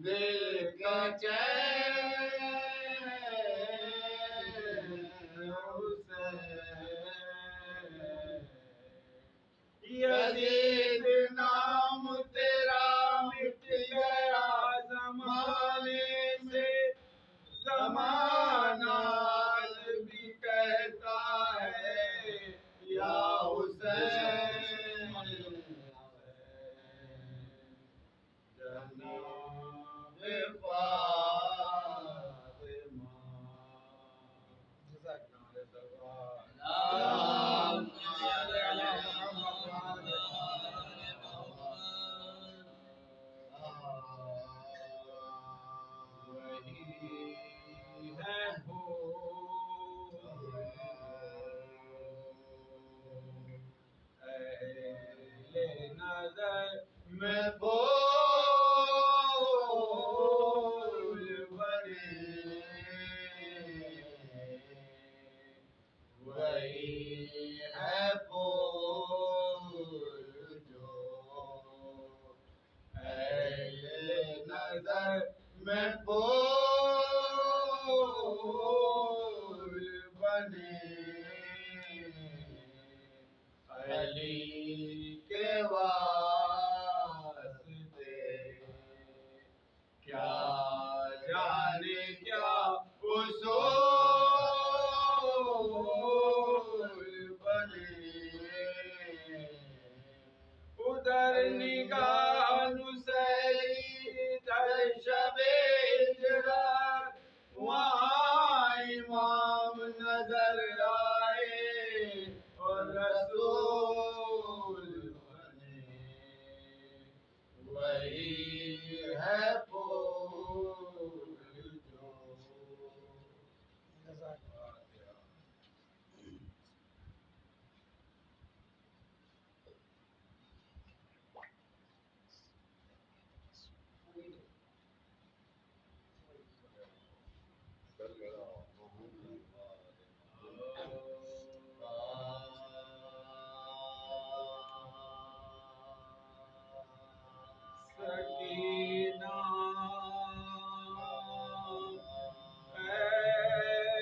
دل کا چین یزید نام تیرا مٹ گیا زمانے سے، زمانہ آج بھی کہتا ہے یا حسین، جناب فاطمہ۔ وہی ہے وہ اہل نظر میں بول بنے، وہی ہے پھول جو اہل نظر میں پھول بنے، علی کے واسطے کیا جانے کیا اصول بنے، ادھر نگاہ نصیری در شب ہجرت، وہاں امام نظر آئے اور رسول بنے، وہی ہے پھول جو سکینہ قید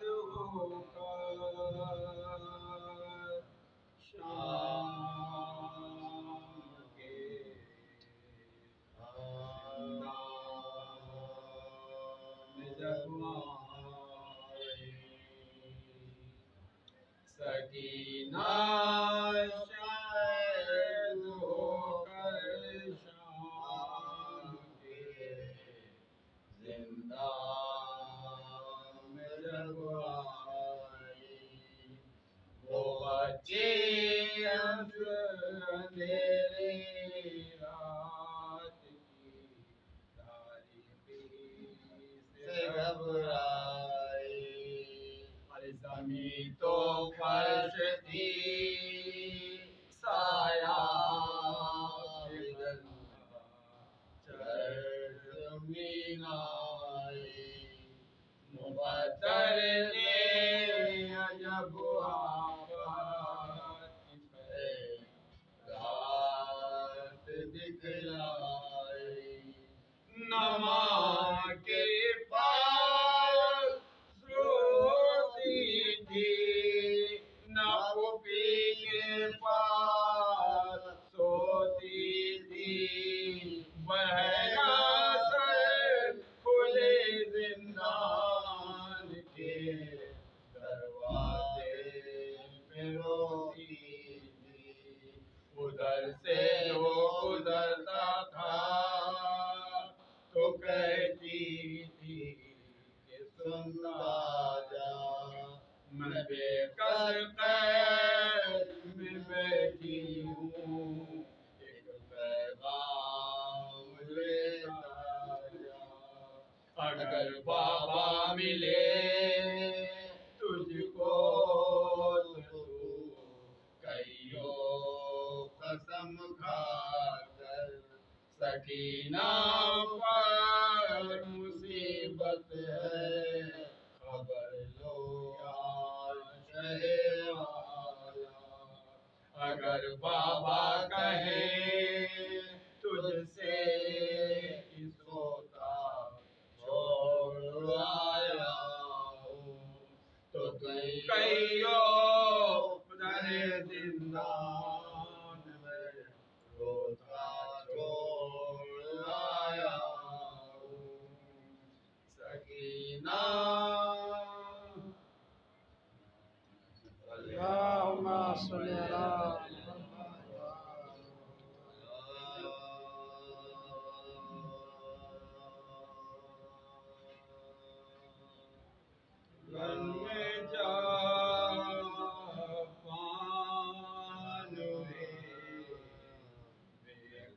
ہو کر شام کے اندام جب آئی، سکینہ شاید ہو کر شام کے زندان میں جب آئی، وہ بچے اندھیرے رات کی تاریکی سے گھبرائی، زمین تو فرش تھی سایہ پگھلا زمین آئی، مقدر نے عجب آفت پہ رات دکھلائی، نما کے پاس روتی تھی، نہ پھوپھی کے پاس سوتی تھی، بہنا سر کھلے زندان کے دروازے پہ روتی تھی، ادھر سے وہ گزرتا تھا تو کہتی تھی کہ سنتا جا، میں بے کس قید میں بیٹھی ہوں، ایک پیغام لیتا جا، اگر بابا ملے تجھ کو تو کئیو قسم کھا کر، سکینہ پر مصیبت ہے خبر لو یا شہ والا، اگر بابا کہیں تجھ سے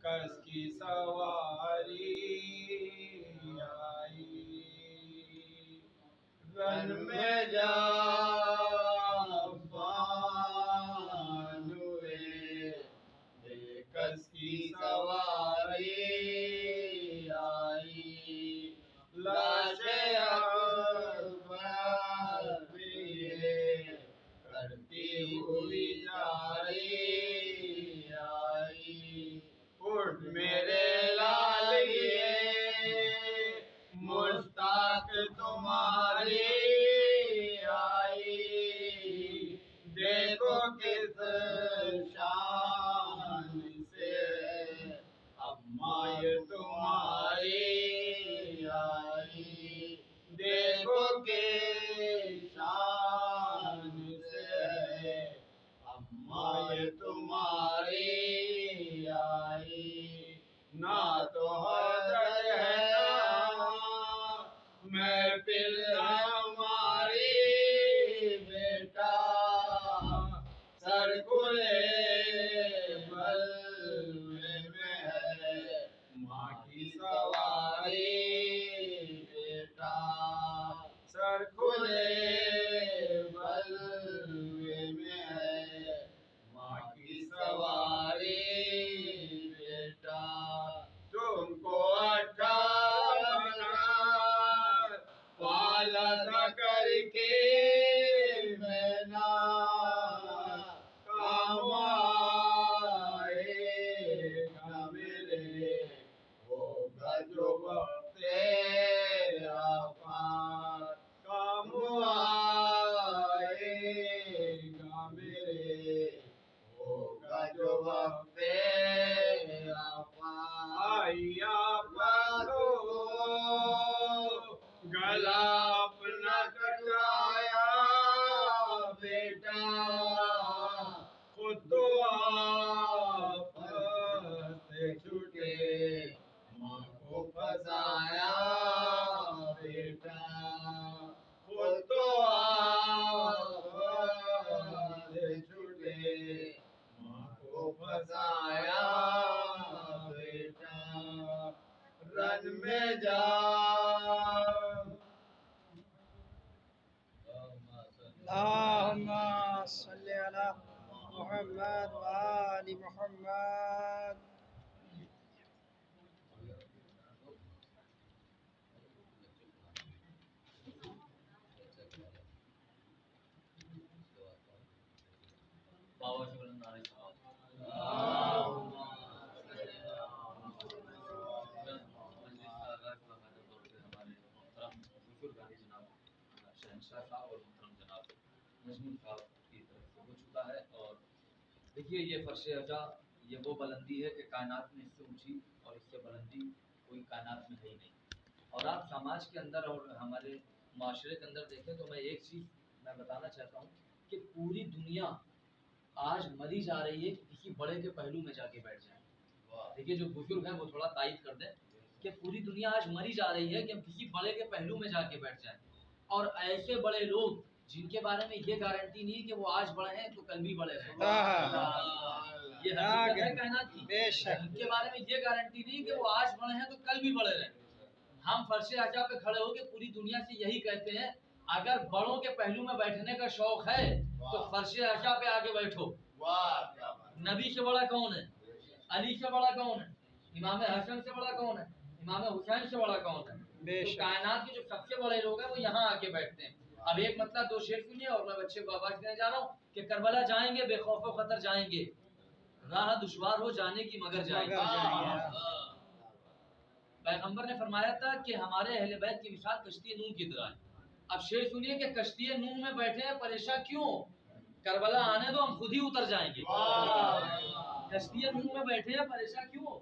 کس کی سواری آئی رن میں جا ہوئے کس کی سواری آئی لاش اکبر کرتی ہوئی جاری آئی اٹھ میرے لال یہ مشتاق تمہاری آئی دیکھو کس شان سے اماں یہ تمہاری آئی دیکھو کس شان سے اماں یہ تمہاری آئی نہ تو حضرت ہے نہ محفل ہماری بیٹا سر کھلے بلوے میں ہے ماں کی سواری بیٹا سر کھلے بلوے میں ہے ماں کی سواری بیٹا تم کو 58 پالا تھا کر کے میں نا کام آئے گا میرے ہوگا جو وقت آفات کام آئے گا میرے ہوگا جو وقت آئی آفات گلا اپنا کٹایا بیٹا خود تو آفت سے چھوٹے ماں کو پھنسایا بیٹا خود تو آفت سے چھوٹے ماں کو پھنسایا بیٹا رن میں جا اللهم صل على محمد وآل محمد. بابا شکر نارے شہنشاہ صاحب اور محترم جناب نجم صاحب کی طرف سے ہو چکا ہے. اور دیکھیے یہ فرش عجا یہ وہ بلندی ہے کہ کائنات میں اس سے اونچی اور اس سے بلندی کوئی کائنات میں ہے ہی نہیں. اور آپ سماج کے اندر اور ہمارے معاشرے کے اندر دیکھیں تو میں ایک چیز میں بتانا چاہتا ہوں کہ پوری دنیا آج مری جا رہی ہے کسی بڑے کے پہلو میں جا کے بیٹھ جائیں. دیکھیے جو بزرگ ہیں وہ تھوڑا تائید کر دیں کہ پوری دنیا آج مری جا رہی ہے کہ ہم کسی بڑے کے پہلو میں جا کے بیٹھ جائیں. اور ایسے بڑے لوگ جن کے بارے میں یہ گارنٹی نہیں کہ وہ آج بڑے ہیں تو کل بھی بڑے رہیں. یہ حقیقت ہے کائنات کی. ان کے بارے میں یہ گارنٹی نہیں کہ وہ آج بڑے ہیں تو کل بھی بڑے رہیں. ہم فرش عجا پہ کھڑے ہو کے پوری دنیا سے یہی کہتے ہیں اگر بڑوں کے پہلو میں بیٹھنے کا شوق ہے تو فرش عجا پہ آگے بیٹھو. نبی سے بڑا کون ہے؟ علی سے بڑا کون ہے؟ امام حسن سے بڑا کون ہے؟ امام حسین سے بڑا کون ہے؟ تو کائنات کے جو سب سے بڑے لوگ ہیں وہ یہاں آ کے بیٹھتے ہیں. اب ایک مطلب دو شعر سنیے اور میں بچے کو آواز دینے جا رہا ہوں کہ کربلا جائیں گے بے خوف و خطر جائیں گے راہ دشوار ہو جانے کی مگر جائیں گے. پیغمبر نے فرمایا تھا کہ ہمارے اہل بیت کی مثال کشتی نوح کی طرح ہے. اب شعر سنیے کہ کشتی نوح میں بیٹھے ہیں پریشان کیوں؟ کربلا آنے دو ہم خود ہی اتر جائیں گے. کشتی نوح میں بیٹھے ہیں پریشان کیوں؟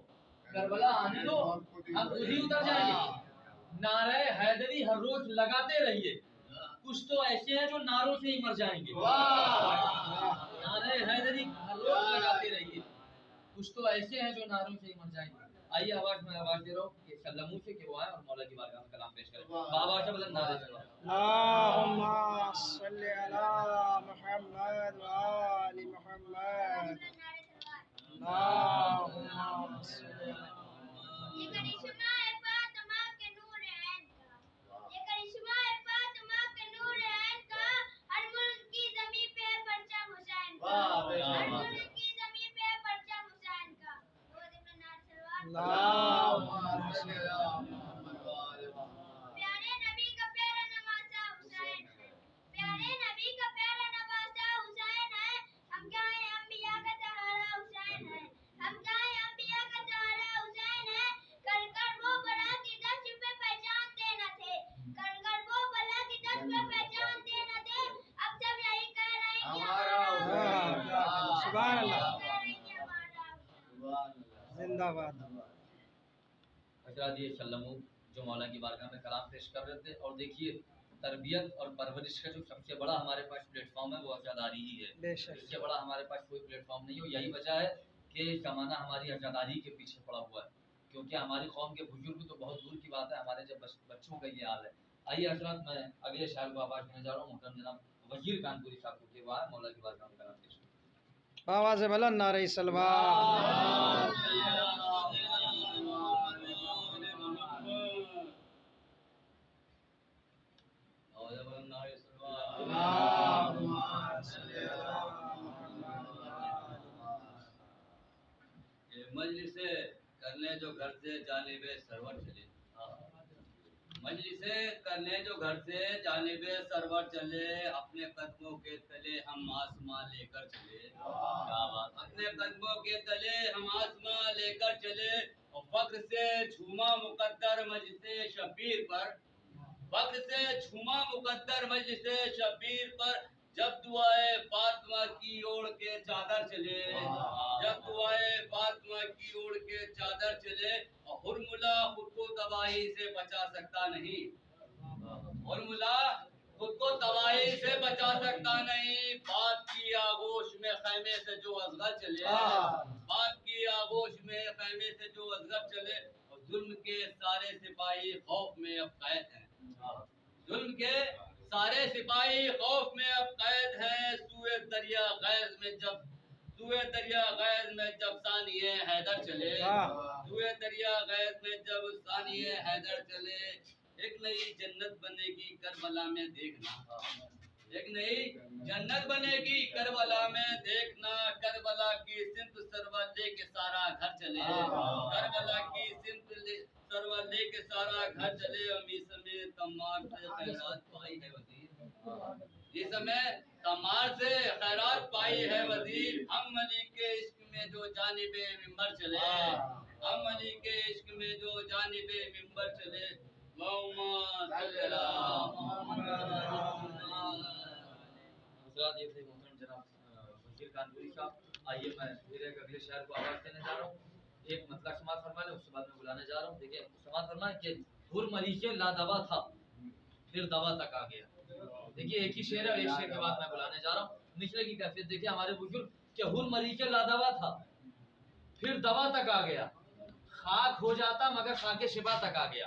کربلا آنے دو ہم خود ہی اتر جائیں گے. نعرہ حیدری ہر روز لگاتے رہیے کچھ تو ایسے ہیں جو نعروں سے ہی مر جائیں گے. نعرہ حیدری ہر روز لگاتے رہیے کچھ تو ایسے ہیں جو نعروں سے ہی مر جائیں گے. آئیے آواز میں آواز دے رہا ہوں کہ سلموں سے کہ وہ آئے اور مولا کی بارگاہ میں کلام پیش کریں. بابا سے بلند نعرے سے اللهم صل على محمد وآل محمد. اللهم صل اللهم صل على محمد وآل محمد پیارے نبی کا پیارا نواسا حسین ہے، پیارے نبی کا پیارا نواسا حسین ہے، ہم کیا ہیں انبیاء کا سہارا حسین ہے، ہم کیا ہیں انبیاء کا سہارا حسین ہے، کر کر وہ بلا کی دشت پہ پہچانتے نہ تھے، کر کر وہ بلا کی دشت پہ پہچانتے نہ تھے، اب سب یہی کہہ رہے ہیں کہ ہمارا حسین سبحان اللہ سبحان اللہ زندہ باد حضرات یہ سلمو جو مولا کی بارگاہ میں کلام پیش کر رہے تھے، اور دیکھیے تربیت اور پرورش کا جو سب سے بڑا ہمارے پاس پلیٹ فارم ہے وہ عزاداری ہی ہے، بے شک اس سے بڑا ہمارے پاس کوئی پلیٹ فارم نہیں ہو. یہی وجہ ہے کہ زمانہ ہماری عزاداری کے پیچھے پڑا ہوا ہے، کیونکہ ہماری قوم کے بزرگ تو بہت دور کی بات ہے، ہمارے جب بچوں کا یہ حال ہے. آئیے حضرات میں اگلے شاعر کو آواز دینے جا رہا ہوں، محترم جناب وزیر کانپوری صاحب کو کہ وہ آئے مولا کی بارگاہ میں کلام پیش کریں. آواز بلند نعرہ سلوات. مجلسیں کرنے جو گھر سے جانب سرور چلے، مجلسیں کرنے جو گھر سے جانب سرور چلے، اپنے قدموں کے تلے ہم آسماں لے کر چلے، اپنے قدموں کے تلے ہم آسماں لے کر چلے، اور فخر سے جھوما مقدر مجلس شبیر پر، فخر سے جھوما مقدر مجلس شبیر پر، جب دعائے فاطمہ کی اوڑھ کے چادر چلے، جب دعائے فاطمہ کی اوڑھ کے چادر چلے، اور ہرملا خود کو تباہی سے بچا سکتا نہیں، ہرملا خود کو تباہی سے بچا سکتا نہیں، بات کی آغوش میں خیمے سے جو ازغر چلے، بات کی آغوش میں خیمے سے جو ازغر چلے، اور ظلم کے سارے سپاہی خوف میں اب قید ہیں، ظلم کے سارے سپاہی خوف میں اب قید ہیں، سوئے دریا غیظ میں جب ثانیہ حیدر چلے، سوئے دریا غیظ میں جب ثانیہ حیدر چلے، ایک نئی جنت بنے گی کربلا میں دیکھنا، ایک نئی جنت بنے گی کربلا میں دیکھنا، کربلا کی سمت سرور لے کے سارا گھر چلے، کربلا کی سمت سرور لے کے سارا گھر چلے، امی سمیت تمار سے خیرات پائی ہے وزیر، اس میں تمار سے خیرات پائی ہے وزیر، ہم علی کے عشق میں جو جانب منبر چلے، ہم علی کے عشق میں جو جانب منبر چلے، اللہم صلی علی محمد. حضرات یہ تھے محترم جناب وزیر کانپوری صاحب. آئیے میں پھر ایک اگلے شاعر کو آواز دینے جا رہا ہوں، ایک مطلب سماعت فرما لیں، اس کے بعد میں بلانے جا رہا ہوں. دیکھیں سماعت فرمائیں کہ ہر مریض لا دوا تھا پھر دوا تک آ گیا. دیکھیے ایک ہی شعر ہے، ایک شعر کے بعد میں بلانے جا رہا ہوں. نچلے کی کیفیت دیکھیے ہمارے بزرگ کہ ہر مریض لا دوا تھا پھر دوا تک آ گیا، خاک ہو جاتا مگر خاک شفا تک آ گیا،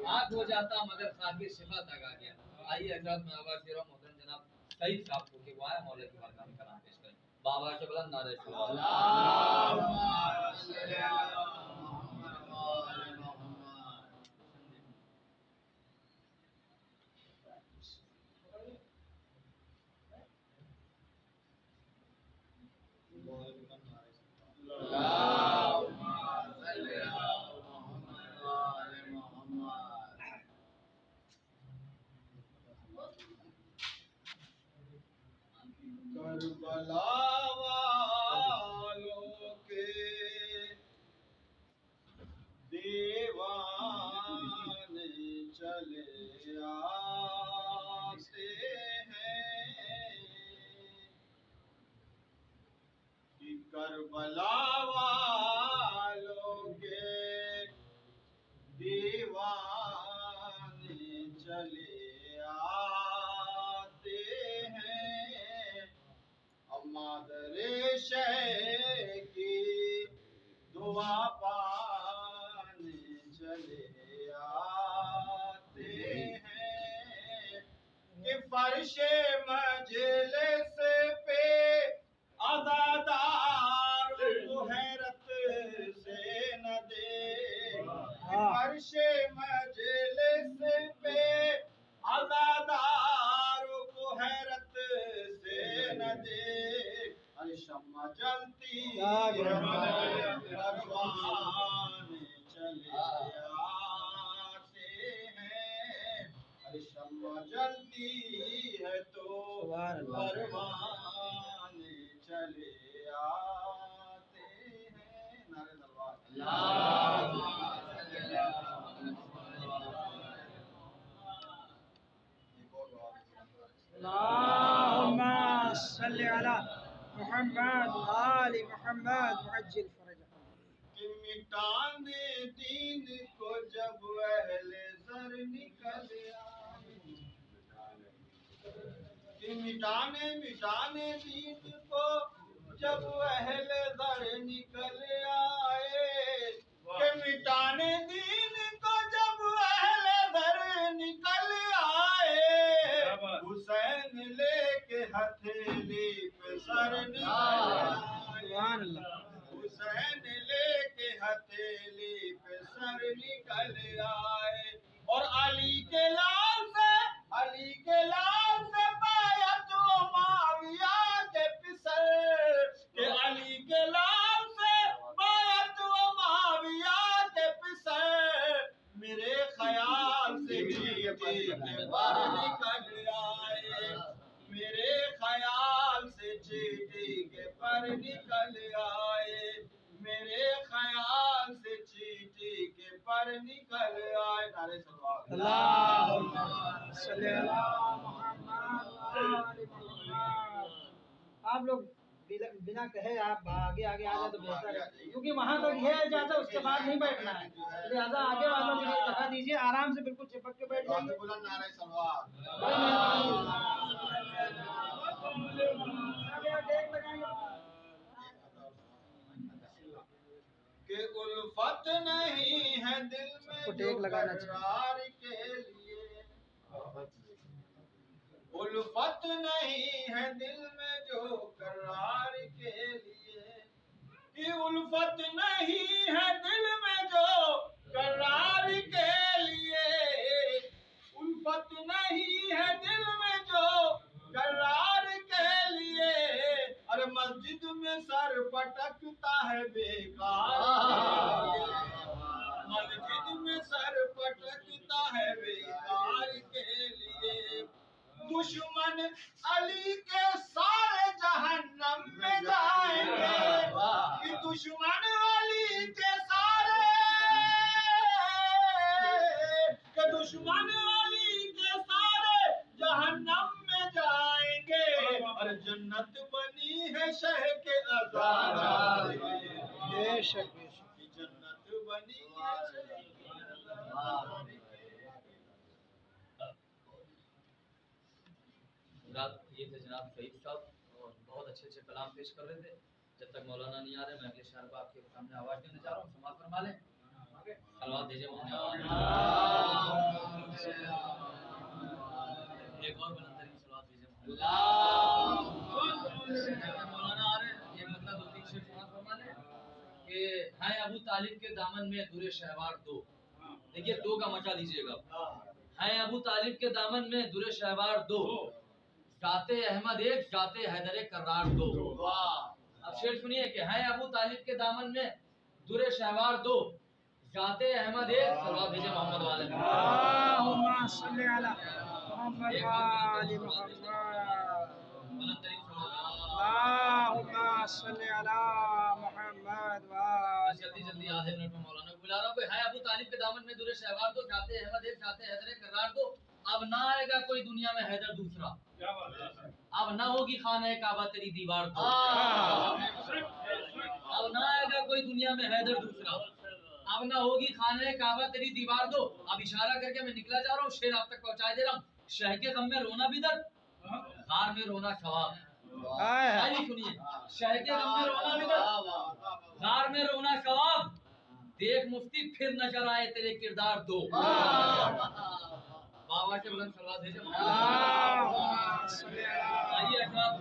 خاک ہو جاتا مگر خاک شفا تک آ گیا. آئیے حضرات میں آواز دے رہا ہوں محترم جناب سعید صاحب کو کہ وہ آئے مولا کی بارگاہ میں کلام پیش کریں. بابا سے بلند نعرہ سلوات. اللهم صل على محمد وآل محمد اللهم صل على محمد وآل محمد. کربلا والوں کے اللهم صل على محمد وآل محمد وعجل فرجهم کہ مٹانے دین کو جب اہل زر نکل آئے، کہ مٹانے دین کو جب اہل زر نکل آئے، کہ مٹانے دین کو جب اہل زر نکل آئے، حسین لے کے ہتھیلی پہ سر نکل آئے، سبحان اللہ حسین لے کے ہتھیلی پہ سر نکل آئے، اور علی کے لال سے بیعت و معاویہ کے پسر، کہ علی کے لال سے بیعت و معاویہ کے پسر، میرے خیال سے چیٹی کے پر نکل آئے، میرے خیال سے چیٹی کے پر نکل آئے، میرے خیال سے چیٹی کے پر نکل آئے۔ نعرہ صلوات۔ اللهم صل على محمد وآل محمد۔ آپ لوگ بنا کہے آپ آگے آ جائے تو بہتر ہے، کیونکہ وہاں تک ہے اجازت، اس کے بعد نہیں بیٹھنا ہے، لہٰذا آگے والوں کے لیے جگہ دیجیے، آرام سے بالکل چپک کے بیٹھ جائیے۔ بلند نعرہ صلوات۔ کہ الفت نہیں ہے دل میں کو جو ٹیک لگانا چاہیے۔ قرار کے لیے، الفت نہیں ہے دل میں جو قرار کے لیے، کہ الفت نہیں ہے دل میں جو قرار کے لیے، الفت نہیں ہے دل میں جو قرار کے لیے، ارے مسجد میں سر پٹکتا ہے بیکار کے لیے، مسجد میں سر پٹکتا ہے بیکار کے لیے، دشمن علی کے سارے جہنم میں جائیں گے، کہ دشمن علی کے سارے، کہ دشمن علی کے سارے جہنم میں جائیں گے، اور جنت بنی ہے شہ کے آزاد، بے شک بے شک۔ جنت بنی ہے شہ کے آزاد۔ یہ تھے جناب شہید صاحب، اور بہت اچھے اچھے کلام پیش کر رہے تھے۔ جب تک مولانا نہیں آ رہے میں اگلے شعر کو آپ کے سامنے آواز دینے جا رہا ہوں، سماعت فرما لیں، صلوات دیجیے محمد۔ ایک اور بلند ترین صلوات دیجیے محمد۔ مولانا آ رہے ہیں، یہ مطلب دو تین شعر سماعت فرما لیں کہ ہیں ابو طالب کے دامن میں در شہوار دو، دیکھیے دو کا مچا دیجیے گا، ہیں ابو طالب کے دامن میں در شہوار دو، ذات احمد ایک ذات حیدر کرار دو۔ اب شعر سنیے کہ ہیں ابو طالب کے دامن میں در شہوار دو، ذات احمد ایک، صلوات بھیجے محمد والے۔ اللهم صل على محمد وآل محمد۔ بلند ترین صلوات۔ اللهم صل على محمد وآل جلدی جلدی آدھے منٹ میں مولانا کو بلا رہا ہوں کہ ہے ابو طالب کے دامن میں در شہوار دو، ذات احمد ایک ذات حیدر کرار دو، اب نہ آئے گا کوئی دنیا میں حیدر دوسرا، اب نہ ہوگی خانہ کعبہ تیری دیوار دو، اب نہ آئے گا کوئی دنیا میں حیدر دوسرا، اب نہ ہوگی خانہ کعبہ تیری دیوار دو۔ اب اشارہ کر کے میں نکلا جا رہا ہوں، شعر آپ تک پہنچا دے رہا ہوں۔ شہ کے غم میں رونا بھی درد، غار میں رونا ثواب۔ آئیے سنیے، شہ کے غم میں رونا بھی درد، غار میں رونا ثواب، دیکھ مفتی پھر نظر آئے تیرے کردار دو۔ بابا کے بلند صلوات بھیجے محمد۔ آئیے احباب،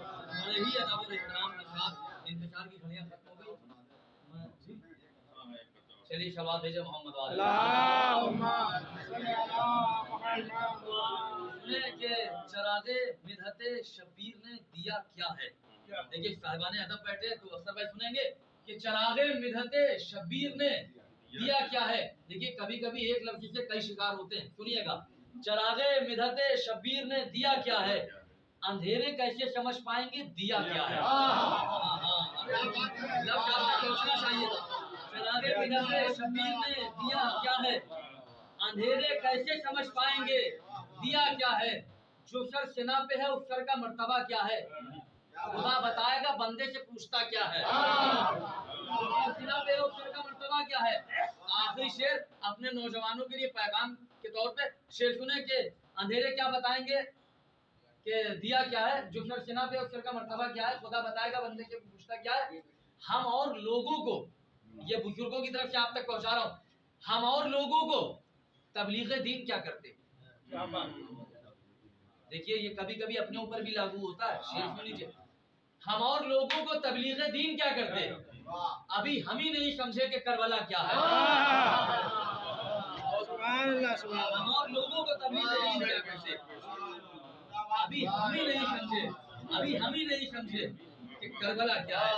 بڑے ہی ادب و احترام کے ساتھ انتشار کی گھڑیاں ختم ہو گئی، چلیے صلوات بھیجے محمد والے۔ اللهم صل على محمد۔ سنے کہ چراغ مدحت شبیر نے دیا کیا ہے، دیکھیے صاحبان ادب بیٹھے تو اکثر بھائی سنیں گے کہ چراغ مدحت شبیر نے دیا کیا ہے۔ دیکھیے کبھی کبھی ایک لفظ سے کئی شکار ہوتے ہیں، سنیے گا، چراغ مدحت شبیر نے دیا کیا ہے، اندھیرے کیسے سمجھ پائیں گے دیا کیا ہے۔ لفظ آپ کو سوچنا چاہیے تھا، چراغ کے بجھتے شبیر میں دیا کیا ہے؟ اندھیرے کیسے سمجھ پائیں گے دیا کیا ہے؟ جو سر سنا پہ ہے اس سر کا مرتبہ کیا ہے؟ خدا بتائے گا بندے سے پوچھتا کیا ہے؟ سنا پہ اس سر کا مرتبہ کیا ہے؟ آخری شعر اپنے نوجوانوں کے لیے پیغام کے طور پہ شعر سنے کہ اندھیرے کیا بتائیں گے کہ دیا کیا ہے؟ جو سر سنا پہ اس سر کا مرتبہ کیا ہے؟ خدا بتائے گا بندے سے پوچھتا کیا ہے؟ ہم اور لوگوں کو، یہ بزرگوں کی طرف سے آپ تک پہنچا رہا ہوں، ہم اور لوگوں کو تبلیغ دین کیا کرتے؟ دیکھیے یہ کبھی کبھی اپنے اوپر بھی لاگو ہوتا ہے، شعر سن لیجیے۔ ہم اور لوگوں کو تبلیغ دین کیا کرتے؟ ابھی ہم ہی نہیں سمجھے کہ کربلا کیا ہے۔ ہم اور لوگوں کو تبلیغ دین کیا کرتے؟ ابھی ہم ہی نہیں سمجھے کہ کربلا کیا ہے۔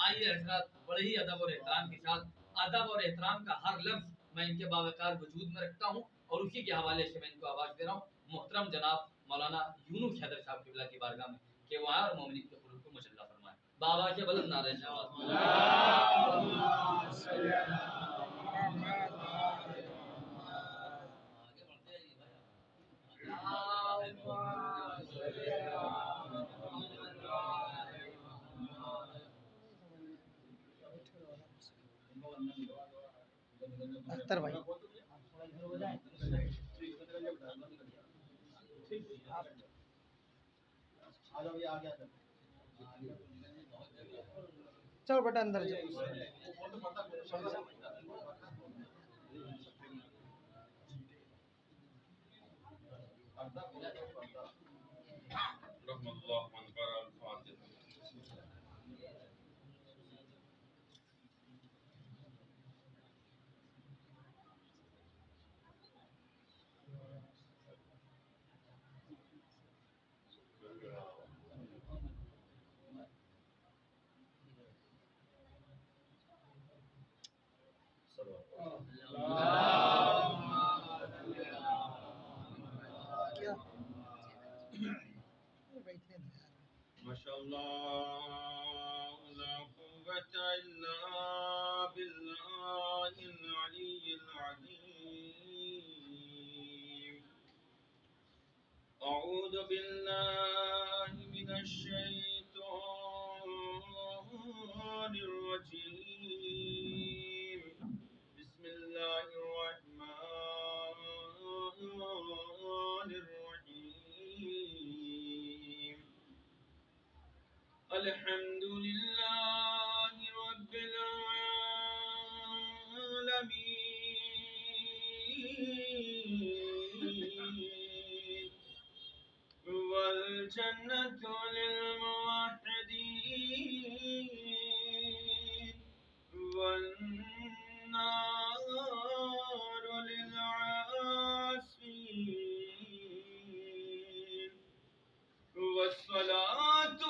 آئیے حضرات، بڑے ہی ادب اور احترام کے ساتھ، ادب اور احترام کا ہر لفظ میں ان کے باوقار وجود میں رکھتا ہوں اور اسی کے حوالے سے میں ان کو آواز دے رہا ہوں، محترم جناب مولانا یونس حیدر صاحب قبلہ کی بارگاہ میں کہ وہ آئے اور مومنین کے قلوب کو مجلہ فرمائے۔ بابا کے بلند نعرہ شہادت۔ آگے بڑھتے ہیں بھائی۔ اختر بھائی چلو بیٹا اندر جاؤ۔ رحم اللہ من قرأ الفاتحہ۔ ماشاء اللہ لا قوة الا بالله العلي العظيم۔ اعوذ بالله من الشيطان الرجيم، بسم الله الرحمن الرحيم۔ الحمد لله رب العالمين، والجنة للموحدين، والنار للعاصين، والصلاة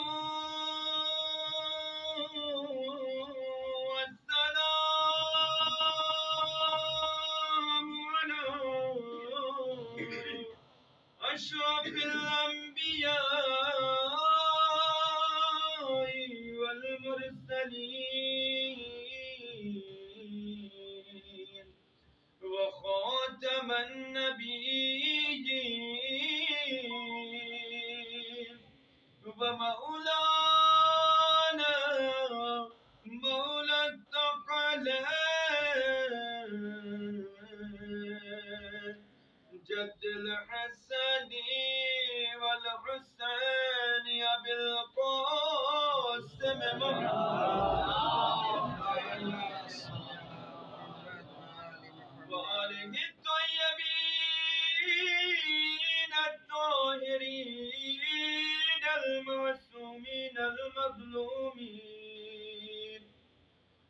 والسلام على أشرف الأنبياء والمرسلين، وخاتم النبيين، ومولانا مولى الثقلين، جد الحسن والحسين أبي القاسم وآله الطيبين الطاهرين المعصومين المظلومين،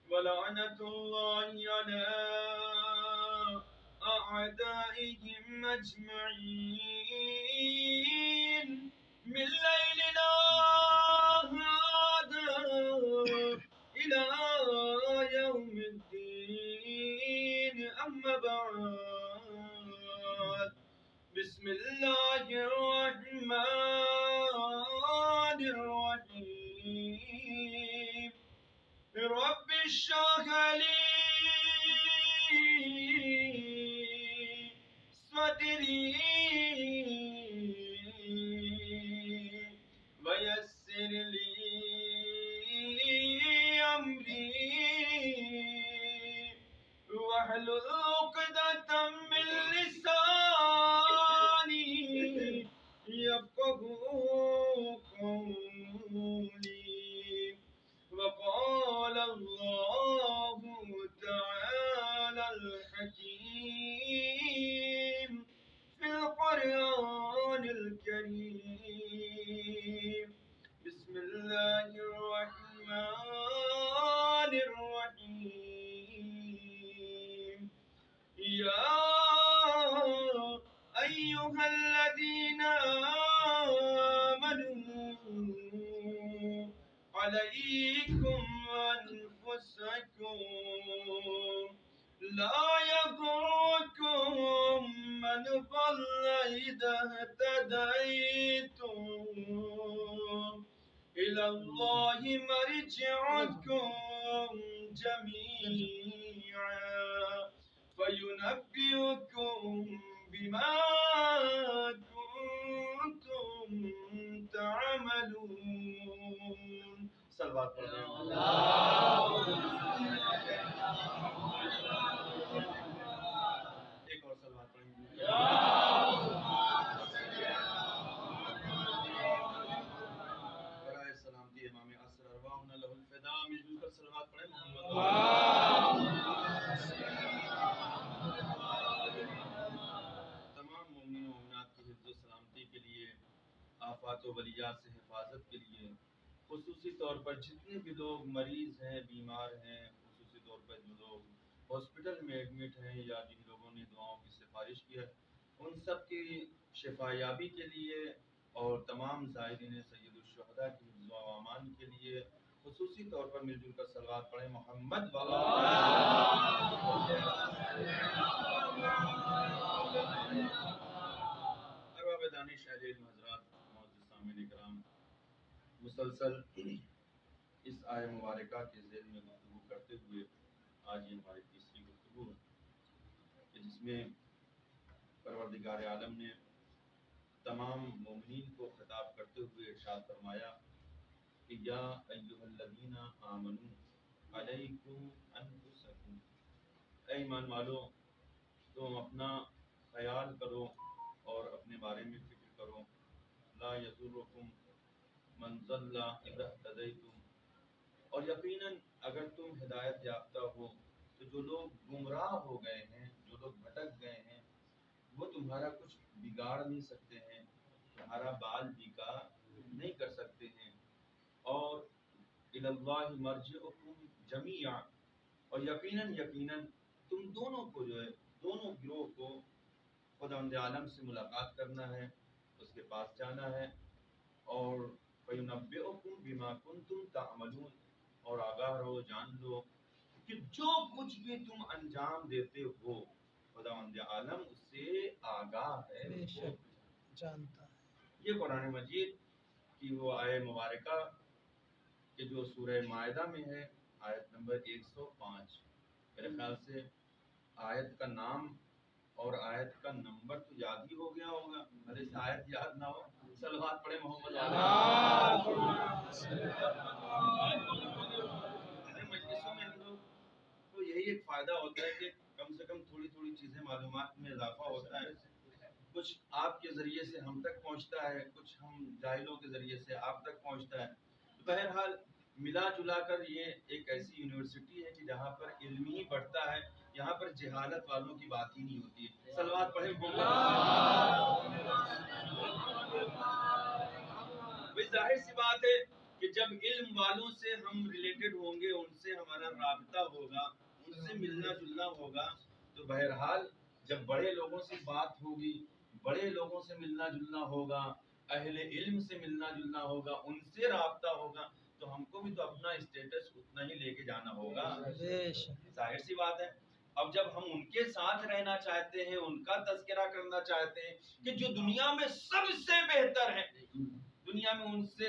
ولعنة الله على أعدائهم أجمعين من ليلنا هذا إلى يوم الدين، أما بعد، بسم الله الرحمن الرحيم۔ رب اشرح لي صدري ويسر لي أمري واحلل عقدة من لساني يفقهوا قولي. وقال الله تعالى الحكيم في القرآن الكريم. بسم الله الرحمن الرحيم. يا أيها الذين آمنوا عليكم أنفسكم لا يضركم من ضل إذا اهتديتم إلى الله مرجعكم جميعا فينبئكم بما كنتم تعملون. صلوات پڑھیں. ایک اور صلوات پڑھیں. برائے سلامتی امام عصر ارواحنا لہ الفداء. مل جل کر صلوات پڑھیں. تمام مومنین و مومنات کی حفظ و سلامتی کے لیے، آفات و بلیات سے حفاظت کے لیے، خصوصی طور پر جتنے بھی لوگ مریض ہیں، بیمار ہیں، خصوصی طور پر جو لوگ ہاسپٹل میں ایڈمٹ ہیں یا جن لوگوں نے دعاؤں کی سفارش کی ہے، ان سب کی شفا یابی کے لیے اور تمام زائرین سید الشہداء کی حفظ و امان کے لیے خصوصی طور پر مل جل کر صلوات پڑھیں. محمد ارباب دانش اہل علم حضرات، معزز سامعین کرام، مسلسل اس آیہ مبارکہ کے ذیل میں گفتگو کرتے ہوئے آج یہ ہماری تیسری گفتگو ہے کہ جس میں پروردگار عالم نے تمام مومنین کو خطاب کرتے ہوئے ارشاد فرمایا کہ یا ایھا الذین آمنوا علیکم انفسکم، اے ایمان والو تم اپنا خیال کرو اور اپنے بارے میں فکر کرو. لا یضرکم من ضل اذا اہتدیتم، اور یقیناً اگر تم ہدایت یافتہ ہو تو جو لوگ گمراہ ہو گئے ہیں، جو لوگ بھٹک گئے ہیں، وہ تمہارا کچھ بگاڑ نہیں سکتے ہیں، تمہارا بال بیکا نہیں کر سکتے ہیں. اور الی اللہ مرجعکم جمیعا، اور یقیناً تم دونوں کو جو ہے، دونوں گروہ کو خداوند عالم سے ملاقات کرنا ہے، اس کے پاس جانا ہے. اور فَيُنَبِّئُكُم بِمَا كُنتُمْ تَعْمَلُونَ، اور آگاہ رہو، جان لو کہ جو کچھ بھی تم انجام دیتے ہو خداوند عالم اس سے آگاہ ہے، اس کو جانتا ہے. یہ قرآن مجید کی وہ آیہ مبارکہ کہ جو سورہ مائدہ میں ہے، آیت نمبر 105. میرے خیال سے آیت کا نام اور آیت کا نمبر تو یاد ہی ہو گیا ہوگا، بھلے سے آیت یاد نہ ہو. صلوات پڑھے محمد مجلسوں میں ہم لوگ تو یہی ایک فائدہ ہوتا ہے کہ کم سے کم تھوڑی تھوڑی چیزیں معلومات میں اضافہ ہوتا ہے. کچھ آپ کے ذریعے سے ہم تک پہنچتا ہے، کچھ ہم جاہلوں کے ذریعے سے آپ تک پہنچتا ہے. بہرحال ملا جلا کر یہ ایک ایسی یونیورسٹی ہے کہ جہاں پر علم ہی بڑھتا ہے، یہاں پر جہالت والوں کی بات ہی نہیں ہوتی ہے. صلوات پڑھیں. ظاہر سی بات ہے کہ جب علم والوں سے ہم ریلیٹڈ ہوں گے، ان سے ہمارا رابطہ ہوگا، ان سے ملنا جلنا ہوگا، تو بہرحال جب بڑے لوگوں سے بات ہوگی، بڑے لوگوں سے ملنا جلنا ہوگا، اہل علم سے ملنا جلنا ہوگا، ان سے رابطہ ہوگا، تو ہم کو بھی تو اپنا اسٹیٹس اتنا ہی لے کے جانا ہوگا. ظاہر سی بات ہے. اب جب ہم ان کے ساتھ رہنا چاہتے ہیں، ان کا تذکرہ کرنا چاہتے ہیں کہ جو دنیا میں سب سے بہتر ہے، دنیا میں ان سے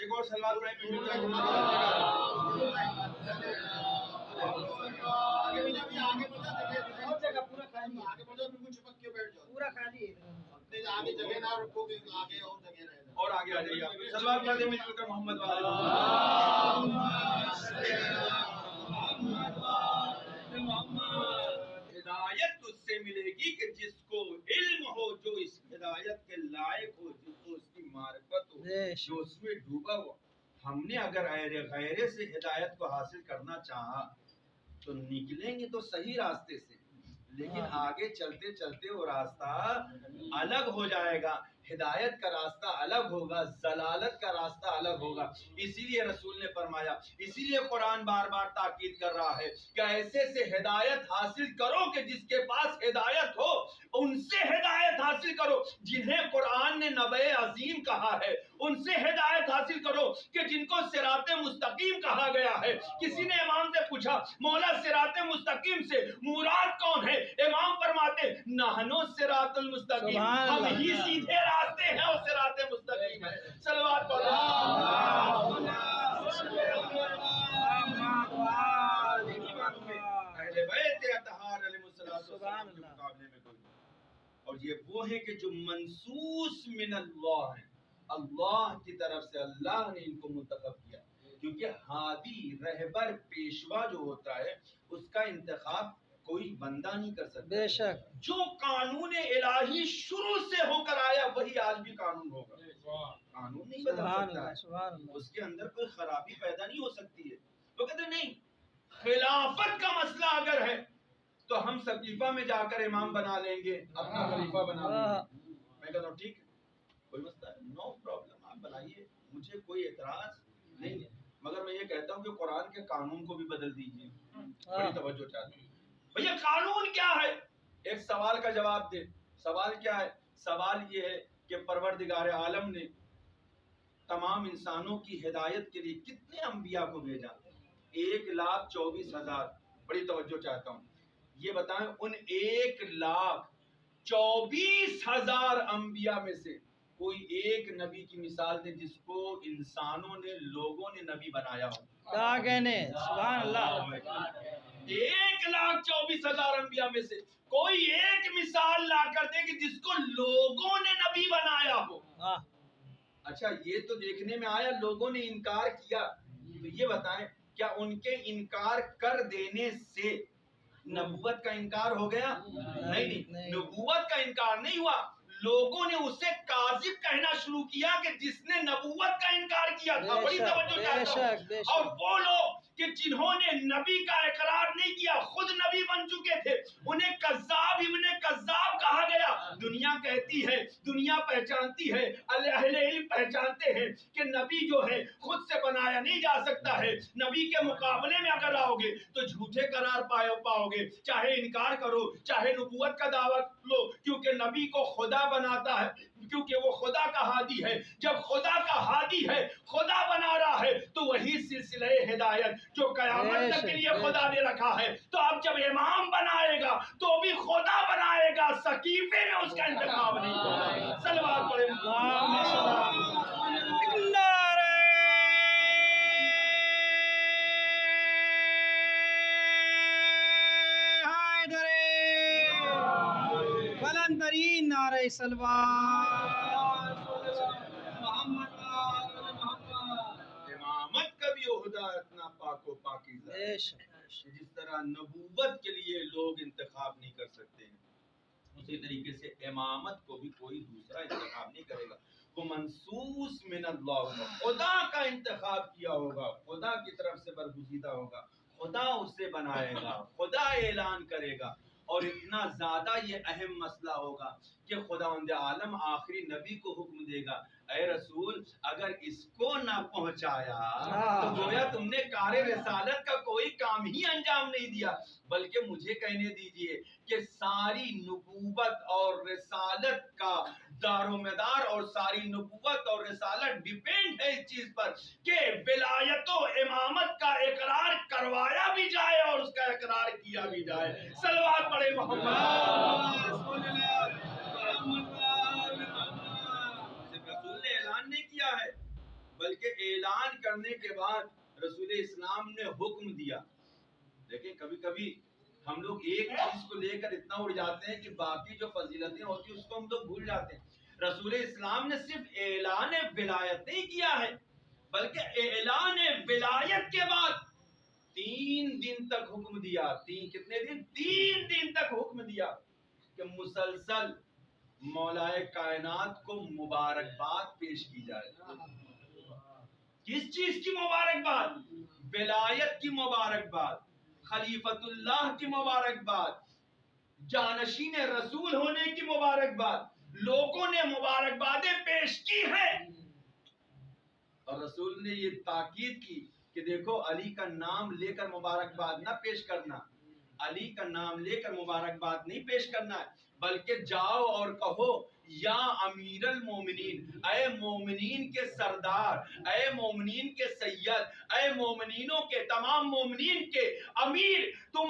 ایک اور سلوات پڑھیں اور جگہ پورا خالی ہے، پورا خالی ہے۔ اور آگے آ جائیے آپ سلوات پڑھ دیں مل جل کر محمد والے ہدایت اس سے ملے گی کہ جس کو علم ہو، جو اس ہدایت کے لائق ہو، جس کو اس کی معرفت ہو، جو اس میں ڈوبا ہو۔ ہم نے اگر غیرے سے ہدایت کو حاصل کرنا چاہا تو نکلیں گے تو صحیح راستے سے، لیکن آگے چلتے چلتے وہ راستہ الگ ہو جائے گا، ہدایت کا راستہ الگ ہوگا، ضلالت کا راستہ الگ ہوگا۔ اسی لیے رسول نے فرمایا، اسی لیے قرآن بار بار تاکید کر رہا ہے کہ ایسے سے ہدایت حاصل کرو کہ جس کے پاس ہدایت ہو، ان سے ہدایت حاصل کرو جنہیں قرآن نے نبی عظیم کہا ہے، ان سے ہدایت حاصل کرو کہ جن کو صراط مستقیم کہا گیا ہے۔ کسی نے امام سے پوچھا مولا صراط مستقیم سے مراد کون ہے؟ امام فرماتے نحنو صراط المستقیم، ہم ہی سیدھے راستے ہیں اور صراط مستقیم ہے۔ صلوات پڑھو۔ اہل بیت اطہار علیہ الصلوۃ والسلام کے مقابلے میں کوئی نہیں۔ اور یہ وہ ہے کہ جو منصوص من اللہ ہیں، اللہ کی طرف سے اللہ نے ان کو منتخب کیا، کیونکہ ہادی رہبر پیشوا جو ہوتا ہے اس کا انتخاب کوئی بندہ نہیں کر سکتا۔ بے شک جو قانون الہی شروع سے ہو کر آیا وہی آج بھی قانون ہوگا، قانون نہیں بدل سبحان سکتا اللہ ہے، سبحان اللہ۔ اس کے اندر کوئی خرابی پیدا نہیں ہو سکتی ہے۔ تو کہتے ہیں نہیں، خلافت کا مسئلہ اگر ہے تو ہم سقیفہ میں جا کر امام بنا لیں گے، اپنا خلیفہ بنا لیں گے۔ میں کہتا ہوں ٹھیک ہے، کوئی مسئلہ نو پرابلم، آپ بنائیے، مجھے کوئی اعتراض نہیں ہے، مگر میں یہ کہتا ہوں کہ قرآن کے قانون کو بھی بدل دیجیے۔ بڑی توجہ چاہتا ہوں بھیا، قانون کیا ہے؟ ایک سوال کا جواب دے۔ سوال کیا ہے؟ سوال یہ ہے کہ پروردگار عالم نے تمام انسانوں کی ہدایت کے لیے کتنے انبیاء کو بھیجا؟ 1,24,000۔ بڑی توجہ چاہتا ہوں، یہ بتائیں ان 1,24,000 انبیاء میں سے کوئی ایک نبی کی مثال دے جس کو انسانوں نے، لوگوں نے نبی بنایا ہو۔ کیا کہنے، سبحان اللہ۔ 1,24,000 انبیاء میں سے کوئی ایک مثال لا کر دے کہ جس کو لوگوں نے نبی بنایا ہو۔ اچھا، یہ تو دیکھنے میں آیا لوگوں نے انکار کیا، تو یہ بتائیں کیا ان کے انکار کر دینے سے نبوت کا انکار ہو گیا؟ نہیں، نبوت کا انکار نہیں ہوا، لوگوں نے اسے کاذب کہنا شروع کیا کہ جس نے نبوت کا انکار کیا تھا۔ بڑی توجہ چاہتا ہوں۔ اور وہ لوگ کہ جنہوں نے نبی کا اقرار نہیں کیا، خود نبی بن چکے تھے، انہیں کذاب ابن کذاب کہا گیا۔ دنیا کہتی ہے، دنیا پہچانتی ہے، اہل علم پہچانتے ہیں کہ نبی جو ہے خود سے بنایا نہیں جا سکتا ہے، نبی کے مقابلے میں اگر آؤ گے تو جھوٹے قرار پاؤ گے، چاہے انکار کرو چاہے نبوت کا دعویٰ لو، کیونکہ نبی کو خدا بناتا ہے، کیونکہ وہ خدا کا ہادی ہے۔ جب خدا کا ہادی ہے، خدا بنا رہا ہے، تو وہی سلسلہ ہدایت جو قیامت تک کے لیے خدا نے رکھا ہے، تو اب جب امام بنائے گا تو بھی خدا بنائے گا، سقیفے میں اس کا انتخاب نہیں ہوگا۔ صلوات پڑھیں۔ بلند ترین نعرہ سلوات۔ امامت کا بھی عہدہ اتنا پاک و پاکیزہ ہے کہ جس طرح نبوت کے لیے لوگ انتخاب نہیں کر سکتے ہیں، اسی طریقے سے امامت کو بھی کوئی دوسرا انتخاب نہیں کرے گا۔ وہ منصوص من اللہ ہوگا، خدا کا انتخاب کیا ہوگا، خدا کی طرف سے برگزیدہ ہوگا، خدا اسے بنائے گا، خدا اعلان کرے گا۔ اور اتنا زیادہ یہ اہم مسئلہ ہوگا کہ خداوند عالم آخری نبی کو حکم دے گا، اے رسول اگر اس کو نہ پہنچایا تو گویا تم نے کار رسالت کا کوئی کام ہی انجام نہیں دیا، بلکہ مجھے کہنے دیجئے کہ ساری نبوت اور رسالت کا دار و مدار اور ساری نبوت اور رسالت ڈیپینڈ ہے اس چیز پر کہ ولایت و امامت کا اقرار کروایا بھی جائے اور اس کا اقرار کیا بھی جائے۔ صلوات پڑھے محمد۔ صرف رسول نے اعلان نہیں کیا ہے بلکہ اعلان کرنے کے بعد رسول اسلام نے حکم دیا. دیکھیں کبھی کبھی ہم لوگ ایک چیز کو لے کر اتنا اڑ جاتے ہیں کہ باقی جو فضیلتیں ہوتی ہیں اس کو ہم لوگ بھول جاتے ہیں. رسول اسلام نے صرف اعلان ولایت نہیں کیا ہے بلکہ اعلان ولایت کے بعد 3 دن تک حکم دیا. کتنے دن؟ 3 دن تک حکم دیا کہ مسلسل مولائے کائنات کو مبارکباد پیش کی جائے. کس چیز کی مبارکباد؟ ولایت کی مبارکباد، خلیفۃ اللہ کی مبارکباد، جانشین رسول ہونے کی مبارکباد. لوگوں نے مبارکبادیں پیش کی ہیں اور رسول نے یہ تاکید کی کہ دیکھو علی کا نام لے کر مبارکباد نہ پیش کرنا، علی کا نام لے کر مبارکباد نہیں پیش کرنا ہے بلکہ جاؤ اور کہو یا امیر المومنین، اے مومنین کے سردار، اے مومنین کے سید، اے مومنینوں کے تمام مومنین کے امیر، تم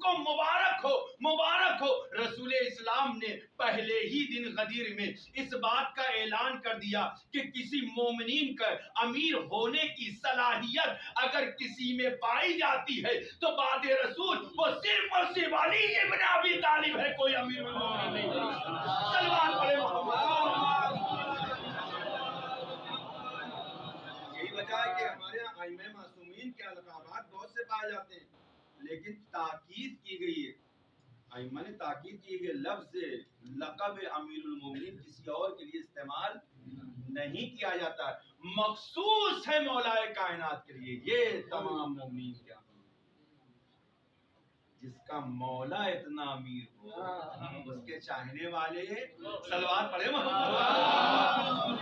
کو مبارک ہو، مبارک ہو. رسول اسلام نے پہلے ہی دن غدیر میں اس بات کا اعلان کر دیا کہ کسی مومنین کا امیر ہونے کی صلاحیت اگر کسی میں پائی جاتی ہے تو بعد رسول وہ صرف اور صرف علی ابن ابی طالب ہے، کوئی امیر المومنین نہیں. سلمان پڑھے محمد. یہی وجہ ہے کہ ہمارے یہاں ائمہ معصومین کے القابات بہت سے پائے جاتے ہیں لیکن تاکید کی گئی ہے، ائمہ نے تاکید کی کہ لفظ لقب امیر المومنین کسی اور کے لیے استعمال نہیں کیا جاتا، مخصوص ہے مولائے کائنات کے لیے. یہ تمام مومنین کے امیر، جس کا مولا اتنا امیر ہو اس کے چاہنے والے صلوات پڑھے محمد.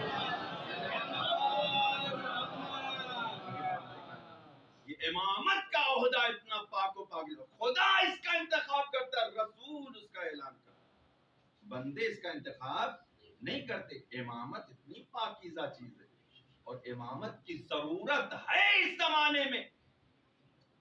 یہ امامت کا عہدہ اتنا پاک و پاکیزہ، خدا اس کا انتخاب کرتا ہے، رسول اس کا اعلان کرتا ہے، بندے اس کا انتخاب نہیں کرتے. امامت اتنی پاکیزہ چیز ہے اور امامت کی ضرورت ہے اس زمانے میں،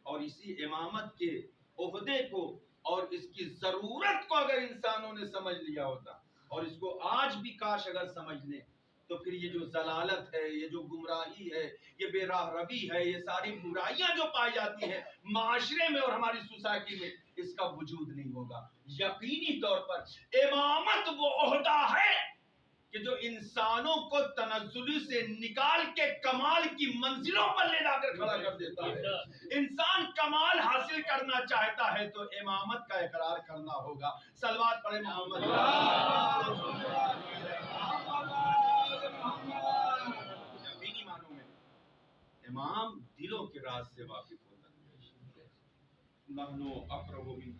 اور اسی امامت کے عہدے کو اور اس کی ضرورت کو اگر انسانوں نے سمجھ لیا ہوتا، اور اس کو آج بھی کاش اگر سمجھ لیں، تو پھر یہ جو ضلالت ہے، یہ جو گمراہی ہے، یہ بے راہ روی ہے، یہ ساری برائیاں جو پائی جاتی ہیں معاشرے میں اور ہماری سوسائٹی میں، اس کا وجود نہیں ہوگا. یقینی طور پر امامت وہ عہدہ ہے کہ جو انسانوں کو تنزلی سے نکال کے کمال کی منزلوں پر لے جا کر کھڑا کر دیتا ہے. انسان کمال حاصل کرنا چاہتا ہے تو امامت کا اقرار کرنا ہوگا. صلوات پڑھے محمد. یقینی معنوں میں امام دلوں کے راز سے واقف ہوتا ہے. نحنو اقرب من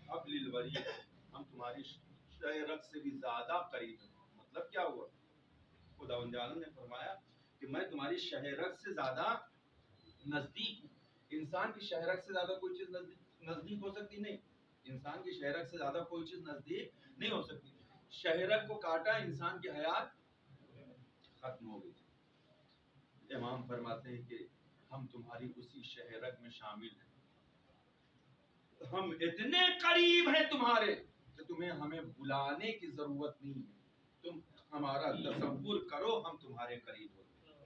حبل الورید، ہم تمہاری شہ رگ سے بھی زیادہ قریب ہیں. مطلب کیا ہوا؟ خداوند عالم نے فرمایا کہ میں تمہاری شہ رگ سے زیادہ نزدیک ہوں. انسان کی شہ رگ سے زیادہ کوئی چیز نزدیک ہو سکتی نہیں. انسان کی شہ رگ سے زیادہ کوئی چیز نزدیک نہیں ہو سکتی. شہ رگ کو کاٹا انسان کی حیات ختم ہو گئی. امام فرماتے ہیں کہ ہم تمہاری اسی شہ رگ میں شامل ہیں، ہم اتنے قریب ہیں تمہارے کہ تمہیں ہمیں بلانے کی ضرورت نہیں ہے. تم ہمارا تصور کرو، ہم تمہارے قریب ہوتے ہیں.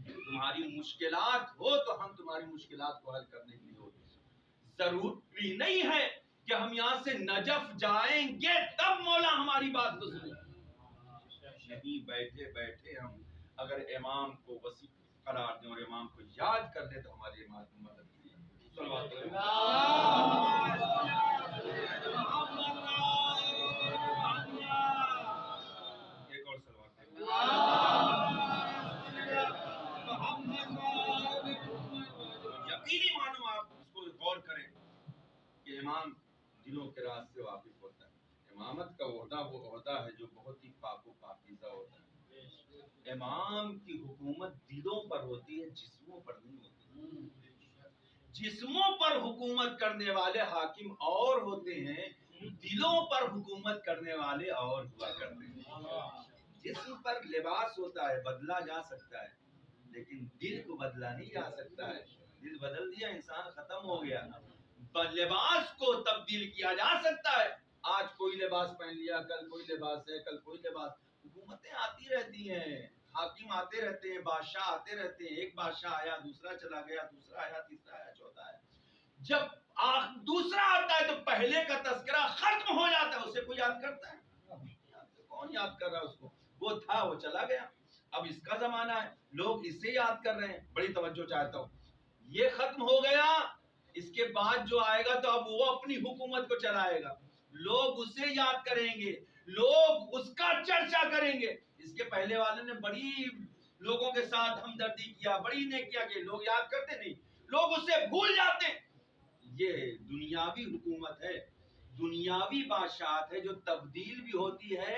تمہاری مشکلات ہو تو ہم تمہاری مشکلات کو حل کرنے کے لیے ہوتے ہیں. ضروری نہیں ہے کہ ہم یہاں سے نجف جائیں گے تب مولا ہماری بات کو سنے. نہیں، بیٹھے بیٹھے ہم اگر امام کو وسیع قرار دیں اور امام کو یاد کر دیں تو ہماری مدد کی. ایک اور سلوات. یقینی معلوم آپ اس کو غور کریں کہ امام دلوں کے راز سے واقف ہوتا ہے. امامت کا عہدہ وہ عہدہ ہے جو بہت ہی پاک و پاکیزہ ہوتا ہے. امام کی حکومت دلوں پر ہوتی ہے، جسموں پر نہیں ہوتی. جسموں پر حکومت کرنے والے حاکم اور ہوتے ہیں، دلوں پر حکومت کرنے والے اور ہوا کرتے ہیں. جسم پر لباس ہوتا ہے، بدلا جا سکتا ہے، لیکن دل کو بدلا نہیں جا سکتا ہے. دل بدل دیا انسان ختم ہو گیا. لباس کو تبدیل کیا جا سکتا ہے. آج کوئی لباس پہن لیا، کل کوئی لباس ہے، کل کوئی لباس. حکومتیں آتی رہتی ہیں، حاکم آتے رہتے ہیں، بادشاہ آتے رہتے ہیں، ایک بادشاہ آیا، دوسرا چلا گیا، دوسرا آیا، تیسرا آیا، چوتھا آیا. جب دوسرا آتا ہے تو پہلے کا تذکرہ ختم ہو جاتا ہے. اسے کوئی یاد کرتا ہے؟ کون یاد کر رہا ہے اس کو؟ وہ تھا، وہ چلا گیا. اب اس کا زمانہ ہے، لوگ اسے یاد کر رہے ہیں. بڑی توجہ چاہتا ہوں. یہ ختم ہو گیا، اس کے بعد جو آئے گا تو اب وہ اپنی حکومت کو چلائے گا. لوگ اسے یاد کریں گے، لوگ اس کا چرچا کریں گے. اس کے پہلے والے نے بڑی لوگوں کے ساتھ ہمدردی کیا، بڑی نیکیاں کی، لوگ یاد کرتے نہیں، لوگ اسے بھول جاتے ہیں. یہ دنیاوی حکومت ہے، دنیاوی بادشاہت ہے جو تبدیل بھی ہوتی ہے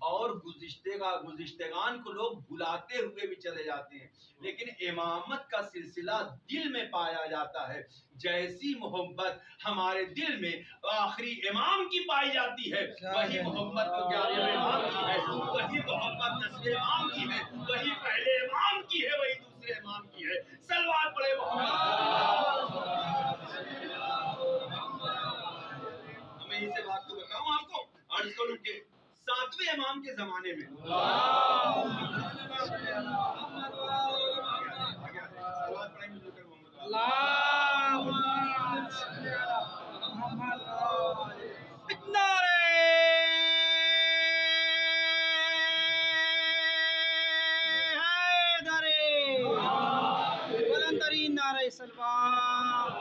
اور گزشتگان کو لوگ بھلاتے ہوئے بھی چلے جاتے ہیں. لیکن امامت کا سلسلہ دل میں پایا جاتا ہے. جیسی محبت ہمارے دل میں آخری امام کی پائی جاتی ہے، وہی محبت گیارہویں امام کی ہے، وہی محبت نسل امام کی ہے، وہی پہلے امام کی ہے، وہی دوسرے امام کی ہے. صلوات پڑھے محمد. میں اسے بات کو بتاؤں آپ کو، عرض کروں کہ 7ویں امام کے زمانے میں نعرہ سلوات.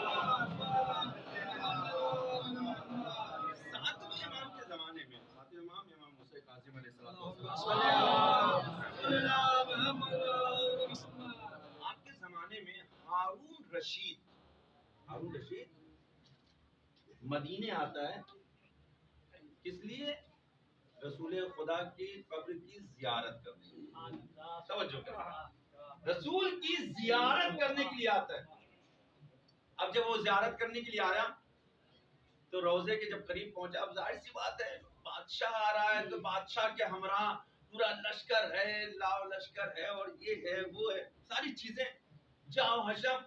7ویں امام کے زمانے میں، 7ویں امام امام موسیٰ کاظم علیہ السلام، آپ کے زمانے میں ہارون رشید مدینے آتا ہے. کس لیے؟ رسول خدا کی قبر کی زیارت کرنے کے لیے. توجہ کریں، رسول کی زیارت کرنے کے لیے آتا ہے. اب جب وہ زیارت کرنے کے لیے آیا تو روضے کے جب قریب پہنچا، اب ظاہر سی بات ہے بادشاہ آ رہا ہے تو بادشاہ کے ہمراہ پورا لشکر ہے، لاؤ لشکر ہے، اور یہ ہے وہ ہے، ساری چیزیں، جاؤ حشم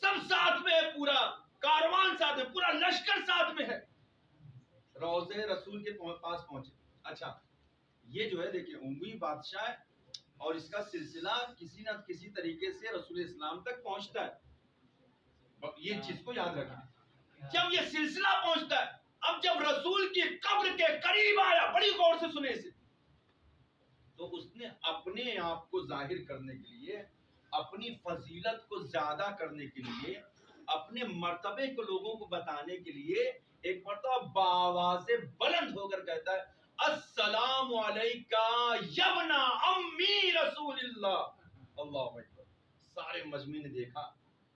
سب ساتھ میں ہے، پورا کاروان ساتھ میں، پورا لشکر ساتھ میں ہے. روضے رسول کے پاس پہنچے. اچھا یہ جو ہے دیکھیں عمومی بادشاہ ہے اور اس کا سلسلہ کسی نہ کسی طریقے سے رسول اسلام تک پہنچتا ہے. یہ چیز کو یاد رکھیں. جب یہ سلسلہ پہنچتا ہے، اب جب رسول کی قبر کے قریب آیا، بڑی غور سے سنے اسے، تو اس نے اپنے آپ کو ظاہر کرنے کے لیے، اپنی فضیلت کو زیادہ کرنے کے لیے، اپنے مرتبے کو لوگوں کو بتانے کے لیے ایک مرتبہ بآواز بلند ہو کر کہتا ہے السلام علیکہ یبن امی رسول اللہ. اللہ اکبر. سارے مجمع نے دیکھا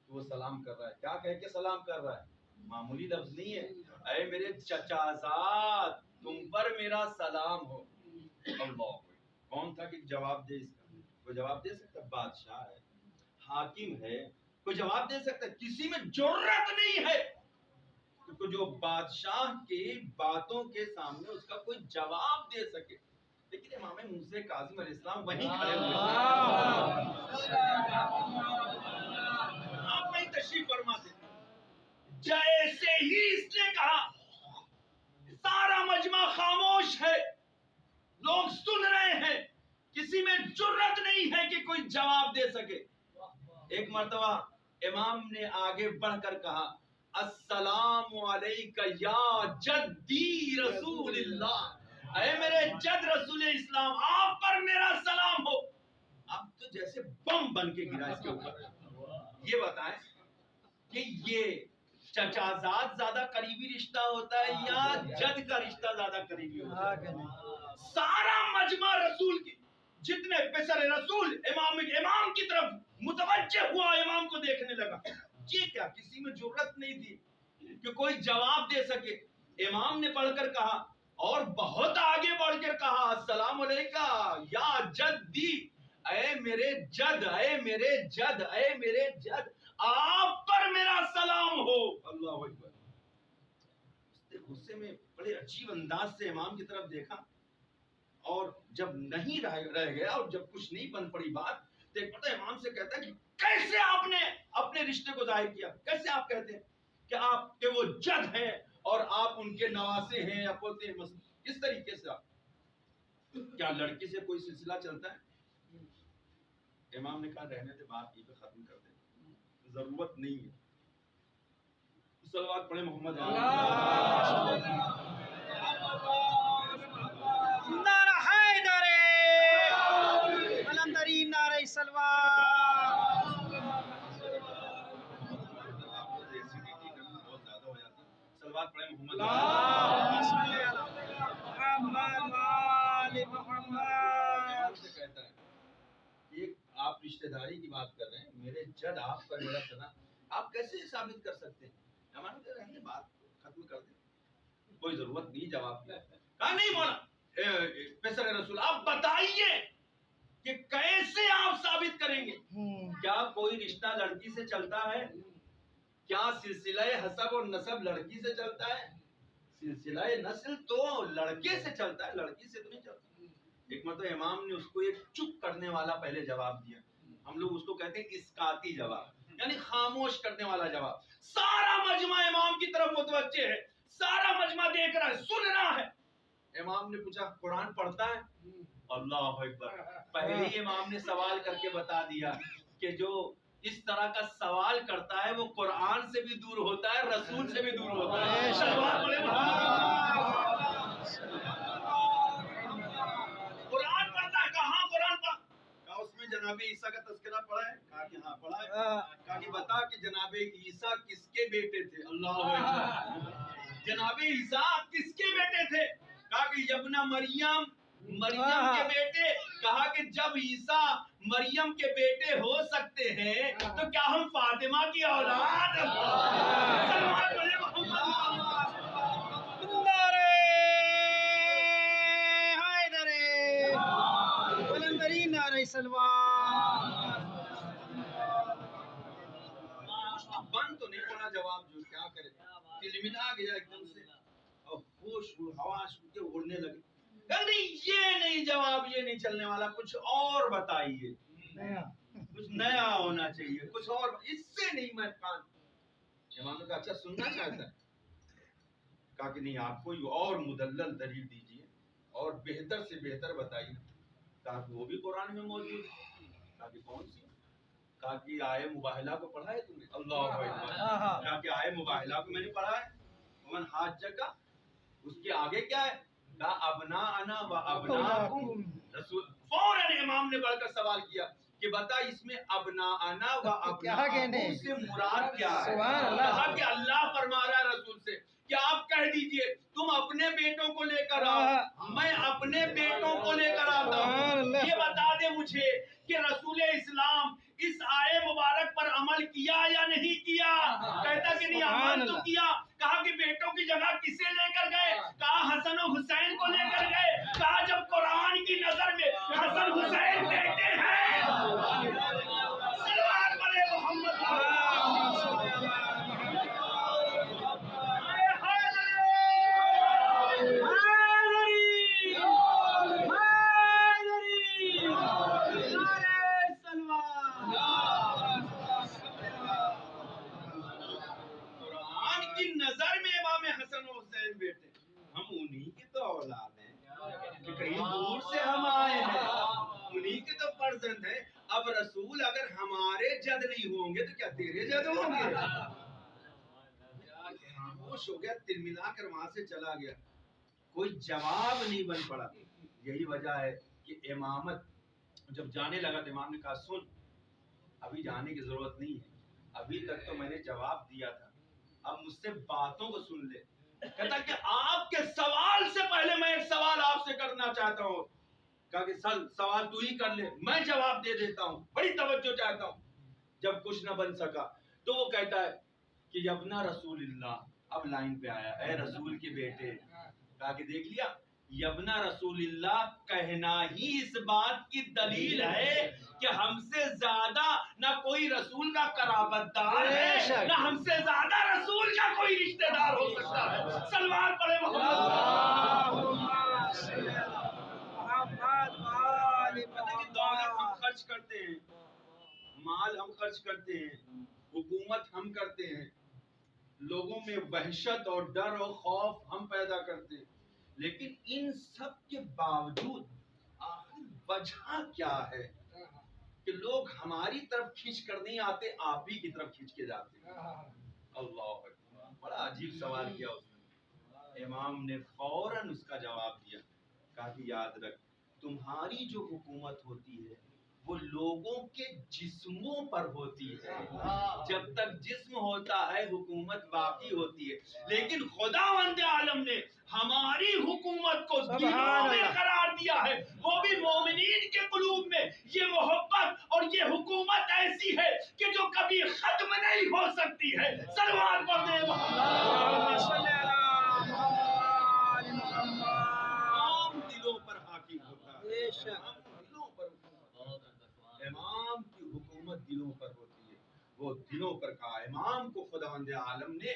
کہ وہ سلام کر رہا ہے. کیا کہہ کے سلام کر رہا ہے؟ معمولی لفظ نہیں ہے. اے میرے چچا زاد، تم پر میرا سلام ہو. اللہ اکبر. کون تھا کہ جواب دے اس کا؟ کوئی جواب دے سکتا؟ بادشاہ ہے، حاکم ہے، کوئی جواب دے سکتا ہے؟ کسی میں جرت نہیں ہے کہ جو بادشاہ کی باتوں کے سامنے اس کا کوئی جواب دے سکے. لیکن امام موسیٰ کاظم علیہ السلام وہیں کھڑے ہوئے آپ وہیں تشریف فرما تھے. جیسے ہی اس نے کہا سارا مجمع خاموش ہے، لوگ سن رہے ہیں، کسی میں جرت نہیں ہے کہ کوئی جواب دے سکے. ایک مرتبہ امام نے آگے بڑھ کر کہا السلام علیکہ یا جدی رسول اللہ. اے میرے جد رسول اسلام، آپ پر میرا سلام ہو. اب تو جیسے بم بن کے گرا اس کے اوپر. یہ بتائیں کہ یہ چچا زاد زیادہ قریبی رشتہ ہوتا ہے یا جد کا رشتہ زیادہ قریبی ہوتا ہے؟ سارا مجمع رسول کی، جتنے پسر رسول امام کی طرف متوجہ ہوا، امام کو دیکھنے لگا. یہ کیا؟ کسی میں جرت نہیں تھی کہ کوئی جواب دے سکے. امام نے پڑھ کر کہا اور بہت آگے بڑھ کر کہا السلام علیکہ یا جدی، اے میرے جد، اے میرے جد، اے میرے جد، آپ پر میرا سلام ہو. اللہ اکبر. اس نے غصے میں بڑے عجیب انداز سے امام کی طرف دیکھا، اور جب نہیں رہ گیا اور جب کچھ نہیں بن پڑی بات تو ایک مرتبہ امام سے کہتا ہے کہ کیسے آپ نے اپنے رشتے کو ظاہر کیا؟ کیسے آپ کہتے ہیں کہ آپ کے وہ جد ہیں اور آپ ان کے نواسے ہیں یا پوتے ہیں؟ کس طریقے سے آپ؟ کیا لڑکی سے کوئی سلسلہ چلتا ہے؟ امام نے کہا رہنے دے، بات کی پہ ختم کر دیں، ضرورت نہیں ہے. صلوات پڑھے محمد. نعرہ حیدر، قلندری نعرہ سلوات. ایسیڈیٹی بہت زیادہ ہو جاتی ہے. صلوات پڑھے محمد. سے کہتا ہے ایک آپ رشتہ داری کی بات کر رہے ہیں، میرے جد آپ کا میرا سنا، آپ کیسے ثابت کر سکتے ہیں؟ ہمارے کہہ رہے ہیں بات ختم کر دیں، کوئی ضرورت نہیں جواب کی. کہا نہیں مولا پیسر رسول آپ بتائیے کہ کیسے آپ ثابت کریں گے؟ کیا کوئی رشتہ لڑکی سے چلتا ہے؟ کیا سلسلہ حسب اور نسب لڑکی سے چلتا ہے؟ سلسلہ نسل تو لڑکے سے چلتا ہے، لڑکی سے تو نہیں چلتا. ایک مرتبہ امام نے اس کو ایک چپ کرنے والا پہلے جواب دیا. ہم لوگ اس کو کہتے ہیں اسکاتی جواب، یعنی خاموش کرنے والا جواب. سارا مجمع امام کی طرف متوجہ ہے، سارا مجمع دیکھ رہا ہے، سن رہا ہے. امام نے پوچھا قرآن پڑھتا ہے؟ اللہ اکبر. پہلے ہی امام نے سوال کر کے بتا دیا کہ جو اس طرح کا سوال کرتا ہے وہ قرآن سے بھی دور ہوتا ہے، رسول سے بھی دور ہوتا ہے. قرآن پڑھتا ہے؟ کہاں قرآن پڑھا؟ کہا اس میں جناب عیسیٰ کا تذکرہ پڑھا ہے؟ کہا کہ ہاں پڑھا ہے. کہا کہ بتا کہ جناب عیسیٰ کس کے بیٹے تھے؟ اللہ اکبر. جناب عیسیٰ کس کے بیٹے تھے؟ کہا کہ ابن مریم، مریم کے بیٹے. کہا کہ جب عیسیٰ مریم کے بیٹے ہو سکتے ہیں تو کیا ہم فاطمہ کی اولاد؟ نعرہ حیدر، قلندری نعرہ سلوات. بند تو نہیں ہونا جواب، جو کیا کرے تلملا گیا ایک دم سے اور ہوش حواس کے اڑنے لگے. نہیں یہ نہیں جواب، یہ نہیں چلنے والا، کچھ اور بتائیے، کچھ نیا ہونا چاہیے، کچھ اور. اس سے نہیں میں کان. امام نے کہا اچھا سننا چاہتا ہے؟ کہا کہ نہیں آپ کوئی اور مدلل دلیل دیجیے اور بہتر سے بہتر بتائیے. کہا کہ وہ بھی قرآن میں موجود ہے. کہا کہ کون سی؟ کہا کہ آئے مباہلہ کو پڑھا ہے تم نے؟ اللہ اکبر. کہا کہ آئے مباہلہ کو میں نے پڑھا ہے. ومن حاجک، اس کے آگے کیا ہے؟ کہا ابناءنا و ابناءکم. رسول فوراً امام نے بڑھ کر سوال کیا کہ بتا اس میں ابناءنا و ابناءکم سے مراد کیا ہے؟ کہا کہ اللہ فرما رہا ہے رسول سے کہ آپ کہہ دیجئے تم اپنے بیٹوں کو لے کر آؤ، میں اپنے بیٹوں کو لے کر آتا ہوں. یہ بتا دے مجھے کہ رسول اسلام اس آئے مبارک پر عمل کیا یا نہیں کیا؟ کہتا کہ نہیں عمل تو کیا. کہا کہ بیٹوں کی جگہ کسے لے کر گئے؟ کہا حسن و حسین کو لے کر گئے. کہا جب قرآن کی نظر میں حسن حسین بیٹے ہیں. صلوات پڑھے محمد. قرآن کی نظر میں امام حسن و حسین بیٹے، ہم انہی کی تو اولاد ہیں کہ کہیں دور سے ہم آئے ہیں، انہی کے تو فرزند ہیں. اب رسول اگر ہمارے جد نہیں ہوں گے تو کیا تیرے جد ہوں گے؟ خاموش ہو گیا، تلملا کر وہاں سے چلا گیا. کوئی جواب نہیں بن پڑا. یہی وجہ ہے کہ امامت جب جانے لگا تو امام نے کہا سن ابھی جانے کی ضرورت نہیں ہے، ابھی تک تو میں نے جواب دیا تھا، اب مجھ سے باتوں کو سن لے. کہتا کہ آپ کے سوال سے پہلے میں ایک سوال آپ سے کرنا چاہتا ہوں. کہا کہ سوال تو ہی کر لے، میں جواب دے دیتا ہوں، بڑی توجہ چاہتا ہوں. جب کچھ نہ بن سکا تو وہ کہتا ہے کہ یبنا رسول اللہ. اب لائن پہ آیا، اے رسول کے بیٹے. کہا کہ دیکھ لیا یبنا رسول اللہ کہنا ہی اس بات کی دلیل ہے کہ ہم سے زیادہ نہ کوئی رسول کا قرابت دار ہے، نہ ہم سے زیادہ رسول کا کوئی رشتہ دار ہو سکتا ہے. سلوات پڑھے محمد. دولت ہم خرچ کرتے ہیں، مال ہم خرچ کرتے ہیں، حکومت ہم کرتے ہیں، لوگوں میں وحشت اور ڈر اور خوف ہم پیدا کرتے ہیں، لیکن ان سب کے باوجود آخر وجہ کیا ہے کہ لوگ ہماری طرف کھینچ کر نہیں آتے، آپ ہی کی طرف کھینچ کے جاتے ہیں۔ اللہ اکبر، بڑا عجیب سوال کیا اس نے۔ امام نے فوراً اس کا جواب دیا، کہا کہ یاد رکھ، تمہاری جو حکومت ہوتی ہے وہ لوگوں کے جسموں پر ہوتی ہے، جب تک جسم ہوتا ہے حکومت باقی ہوتی ہے، لیکن خداوند عالم نے ہماری حکومت کو دلوں میں قرار دیا ہے، وہ بھی مومنین کے قلوب میں۔ یہ محبت اور یہ حکومت ایسی ہے کہ جو کبھی ختم نہیں ہو سکتی ہے۔ صلوات پڑھنے اللهم صل على محمد امام دلوں پر حاکم ہوتا ہے، بے شک۔ امام دلوں پر امام کی حکومت دلوں پر ہوتی ہے، وہ دلوں پر کہا۔ امام کو خداوند عالم نے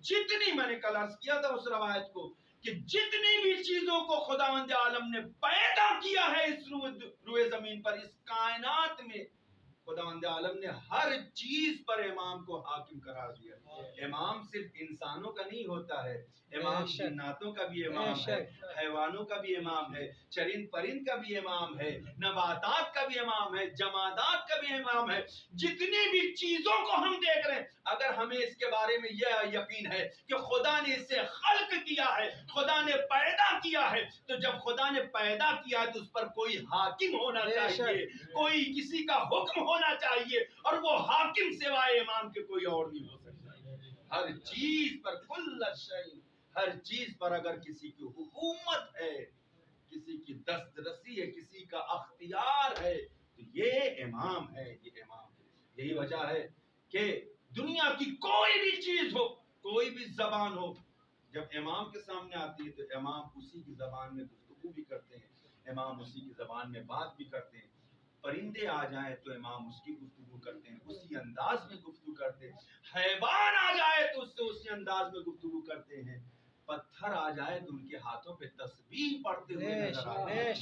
جتنی، میں نے کل عرض کیا تھا اس روایت کو، کہ جتنی بھی چیزوں کو خداوند عالم نے پیدا کیا ہے اس روئے زمین پر، اس کائنات میں، خداوند عالم نے ہر چیز پر امام کو حاکم قرار دیا۔ امام صرف انسانوں کا نہیں ہوتا ہے، امام جناتوں کا بھی امام ہے، حیوانوں کا بھی امام ہے، چرند پرند کا بھی امام ہے، نباتات کا بھی امام ہے، جمادات کا بھی امام ہے۔ جتنی بھی چیزوں کو ہم دیکھ رہے ہیں، اگر ہمیں اس کے بارے میں یہ یقین ہے کہ خدا نے اسے خلق کیا ہے، خدا نے پیدا کیا ہے، تو جب خدا نے پیدا کیا ہے تو اس پر کوئی حاکم ہونا چاہیے، کوئی کسی کا حکم ہونا چاہیے، اور وہ حاکم سوائے امام کے کوئی اور نہیں ہو سکتا۔ ہر چیز پر، کل شیء، ہر چیز پر اگر کسی کی حکومت ہے، کسی کی دسترسی ہے، کسی کا اختیار ہے، تو یہ امام ہے، یہ امام ہے۔ یہی وجہ ہے کہ دنیا کی کوئی بھی چیز ہو، کوئی بھی زبان ہو، جب امام کے سامنے آتی ہے تو امام اسی کی زبان میں گفتگو بھی کرتے ہیں، امام اسی کی زبان میں بات بھی کرتے ہیں۔ پرندے آ جائیں تو امام اس کی گفتگو کرتے ہیں، اسی انداز میں گفتگو کرتے ہیں۔ حیوان آ جائے تو اس سے اسی انداز میں گفتگو کرتے ہیں۔ پتھر آ جائے تو ان کے ہاتھوں پہ تسبیح پڑھتے ہوئے نظر آتے ہیں۔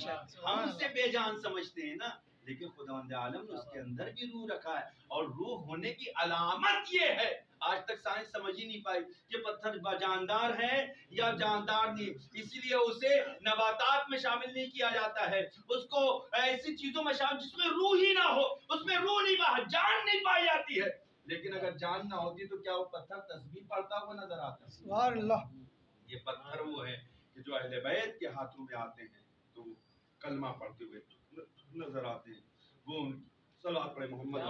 ہم اسے بے جان سمجھتے ہیں نا، لیکن خداوند عالم نے اس کے اندر بھی روح رکھا ہے، اور روح ہونے کی علامت یہ ہے، آج تک سائنس سمجھ ہی نہیں پائی کہ پتھر جاندار ہے یا جاندار نہیں، اسی لیے اسے نباتات میں شامل نہیں کیا جاتا ہے، اس کو ایسی چیزوں میں شامل جس میں روح ہی نہ ہو، اس میں روح نہیں، جان نہیں پائی جاتی ہے۔ لیکن اگر جان نہ ہوتی تو کیا وہ پتھر تسبیح پڑھتا ہوا نظر آتا؟ سبحان اللہ۔ یہ پتھر وہ ہے کہ جو اہل بیت کے ہاتھوں میں آتے ہیں تو وہ کلمہ پڑھتے ہوئے نظر آتے ہیں۔ وہ صلوات پڑھے محمد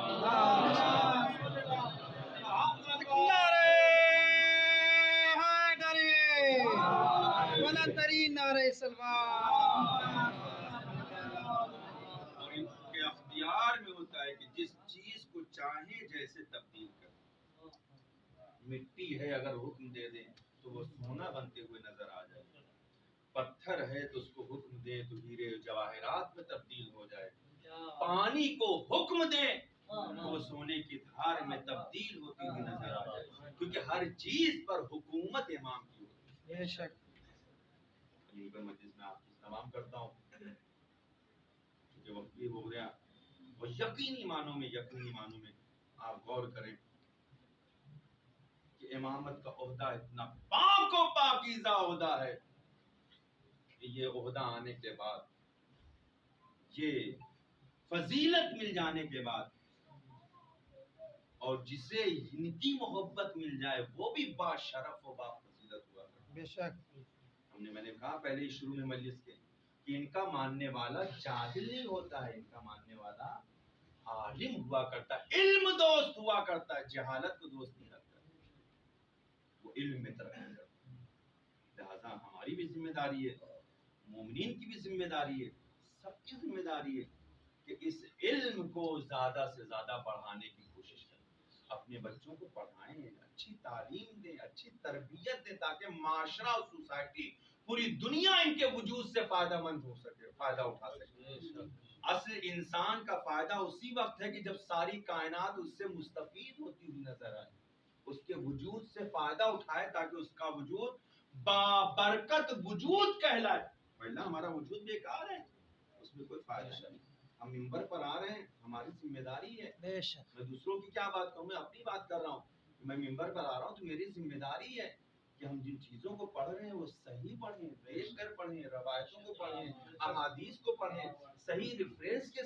بلند ترین نعرہ سلوات۔ اور ان کے اختیار میں ہوتا ہے کہ جس چیز کو چاہیں جیسے تبدیل کریں۔ مٹی ہے، اگر حکم دے دیں تو وہ سونا بنتے ہوئے نظر آ جائے، پتھر ہے تو اس کو حکم دیں تو ہیرے جواہرات میں تبدیل ہو جائے، پانی کو حکم دیں تو وہ سونے کی دھار میں تبدیل ہوتی ہوئی نظر آ جائے، کیونکہ ہر چیز پر حکومت امام کی ہوتی ہے۔ بے شک۔ یہیں پر مجلس میں آپ کی تمام کرتا ہوں، کیونکہ وقت بھی ہو گیا، اور یقینی معنوں میں آپ غور کریں کہ امامت کا عہدہ اتنا پاک و پاکیزہ عہدہ ہے کہ یہ عہدہ آنے کے بعد، یہ فضیلت مل جانے کے بعد، اور جسے ان کی محبت مل جائے وہ بھی با شرف و با فضیلت ہوا کرتا ہے۔ بے شک۔ میں نے کہا پہلے ہی شروع میں مجلس کے کہ ان کا ماننے والا جاہل نہیں ہوتا ہے، ان کا ماننے والا عالم ہوا کرتا ہے، علم دوست ہوا کرتا ہے، جہالت کو دوست نہیں رکھتا، وہ علم میں ترقی کرتا ہے۔ لہذا ہماری بھی ذمہ داری ہے، مومنین کی بھی ذمہ داری ہے، سب کی ذمہ داری ہے کہ اس علم کو زیادہ سے زیادہ بڑھانے کی کوشش کریں، اپنے بچوں کو پڑھائیں، اچھی تعلیم دیں، اچھی تربیت دیں، تاکہ معاشرہ اور سوسائٹی، پوری دنیا ان کے وجود سے فائدہ مند ہو سکے، فائدہ اٹھا سکے۔ اصل انسان کا فائدہ اسی وقت ہے کہ جب ساری کائنات اس سے مستفید ہوتی ہوئی نظر آئے، اس کے وجود سے فائدہ اٹھائے، تاکہ اس کا وجود بابرکت وجود کہلائے، ورنہ ہمارا وجود بیکار ہے، اس میں کوئی فائدہ نہیں۔ ہم ممبر پر آ رہے ہیں، ہماری ذمہ داری ہے، بے شک۔ میں دوسروں کی کیا بات کروں، میں اپنی بات کر رہا ہوں، میں ممبر پر آ رہا ہوں تو میری ذمہ داری ہے کہ ہم جن چیزوں کو پڑھ رہے ہیں وہ صحیح پڑھیں، دیکھ کر پڑھیں، روایتوں کو پڑھیں، احادیث کو پڑھیں، صحیح ریفرنس کے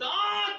7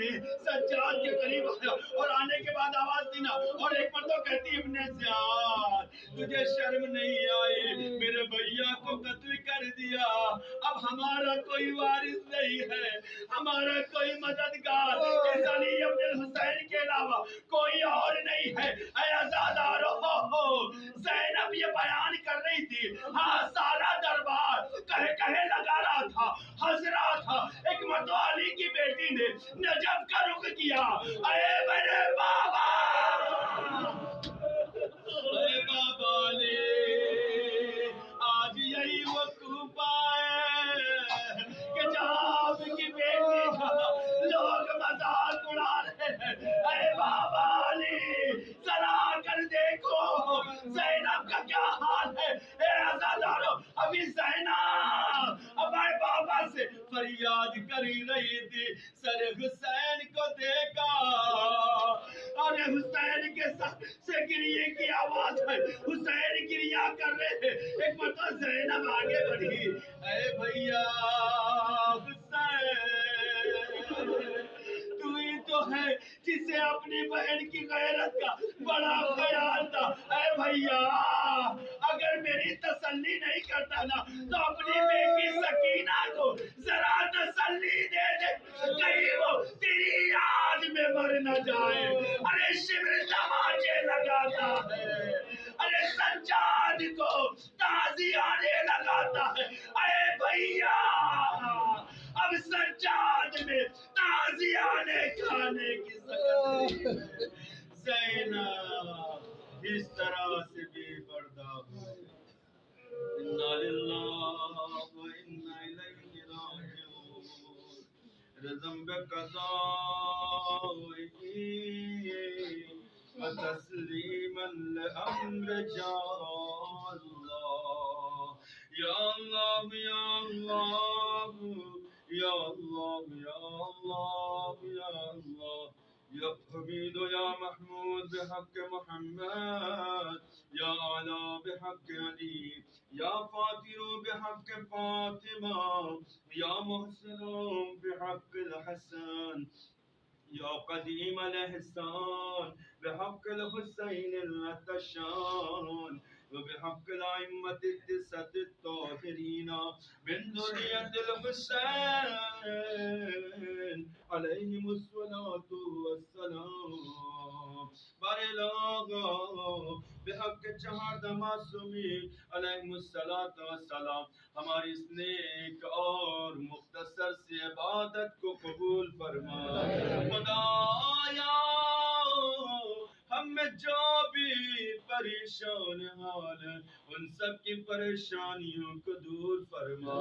نے سجاد کے قریب آیا اور آنے کے بعد آواز دی نا اور ایک مرتبہ کہتی ابن زیاد تجھے شرم نہیں آئی میرے بھیا کو قتل کر دیا اب ہمارا کوئی وارث نہیں ہے ہمارا کوئی مددگار اس علی ابن الحسین کے علاوہ کوئی اور نہیں ہے اے عزادارو زینب یہ بیان کر رہی تھی ہاں سارا دربار کہے لگا رہا تھا ہنس رہا تھا ایک مرتبہ علی کی بیٹی نے نجف کا رخ کیا اے میرے بابا اے بابا علی آج یہی وقوف آئے کہ جہاں آپ کی بیٹی کا لوگ مذاق اڑا رہے ہیں اے بابا علی ذرا کر دیکھو زینب کا کیا حال ہے اے عزادارو ابھی زینب ہمارے بابا سے فریاد کری رہی تھی سر حسین کو دیکھا اور حسین کے ساتھ سے گریے کی آواز ہے حسین گریا کر رہے ہیں ایک مرتبہ زینب آگے بڑھی اے بھیا حسین تو ہی تو ہے جسے اپنی بہن کی غیرت کا بڑا خیال تھا اے بھیا اگر میری تسلی نہیں کرتا نا تو اپنی بیٹی سکینہ کو ذرا تسلی دے دے کہیں وہ تیری یاد میں مر نہ جائے ارے شبر تماچے لگاتا ہے ارے سجاد کو تعزیانے لگاتا ہے اے بھیا اب سجاد میں تعزیانے کھانے کی سکت زینب اس طرح سے بھی برداشت انا للہ و انا الیہ راجعون رزم بقضائه وتسلیما لامر اللہ یا اللہ یا اللہ یا اللہ یا اللہ یا اللہ یا حمید یا محمود بحق محمد یا اعلی بحق علی یا فاتر بحق فاطمہ یا محسن بحق الحسن یا قدیم الاحسان بحق الحسین الاتشان وبحق الأئمة التسعة الطاهرين من ذرية الحسين عليهم الصلاة والسلام بارے بحق چہار معصومین علیہم الصلاۃ والسلام ہماری اس نیک اور مختصر سی عبادت کو قبول فرما خدایا ہم میں جو بھی پریشان حال ہیں ان سب کی پریشانیوں کو دور فرما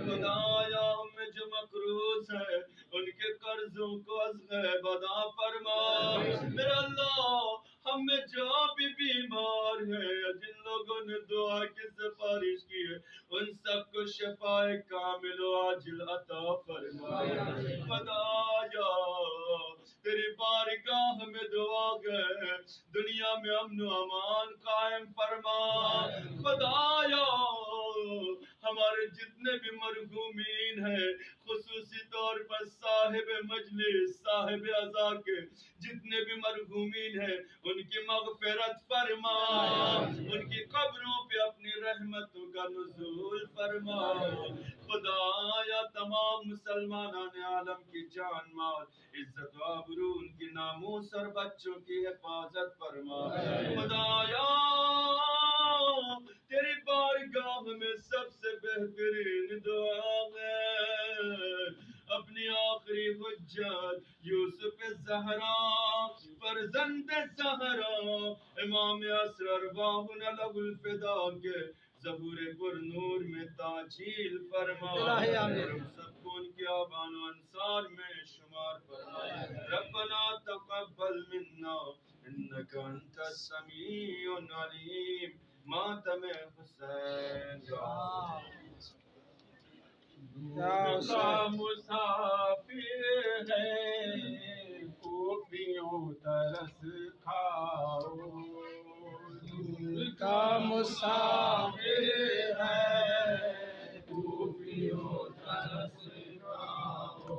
خدایا ہم میں جو مقروض ہے ان کے قرضوں کو از غیب ادا فرما میرا اللہ ہم میں جو بھی بیمار ہے جن لوگوں نے دعا کی سفارش کی ہے ان سب کو شفاء کامل و عاجل عطا فرما خدایا تیری بارگاہ میں دعا ہے دنیا میں امن و امان قائم فرما خدایا ہمارے جتنے بھی مرحومین ہیں خصوصی طور پر صاحب مجلس صاحب عزا کے جتنے بھی مرحومین ہیں ان کی مغفرت فرما ان کی قبروں پہ اپنی رحمتوں کا نزول فرما خدایا تمام مسلمانان عالم کی جان مال عزت و آبرو ان کی ناموس اور بچوں کی حفاظت فرما خدایا تیری بارگاہ میں سب سے بہترین دعا ہے اپنی آخری حجت یوسف زہرا فرزند زہرا امام اسرار واہن لب الفدا کے ظہور پر نور میں تاجیل فرما ہم سب کو ان کے آبان و انصار میں شمار فرما ربنا تقبل منا انك انت السميع العليم ماتم حسین کا مسافر ہے کوفیوں ترس کھاؤ کا مسافر ہے کوفیوں ترس کھاؤ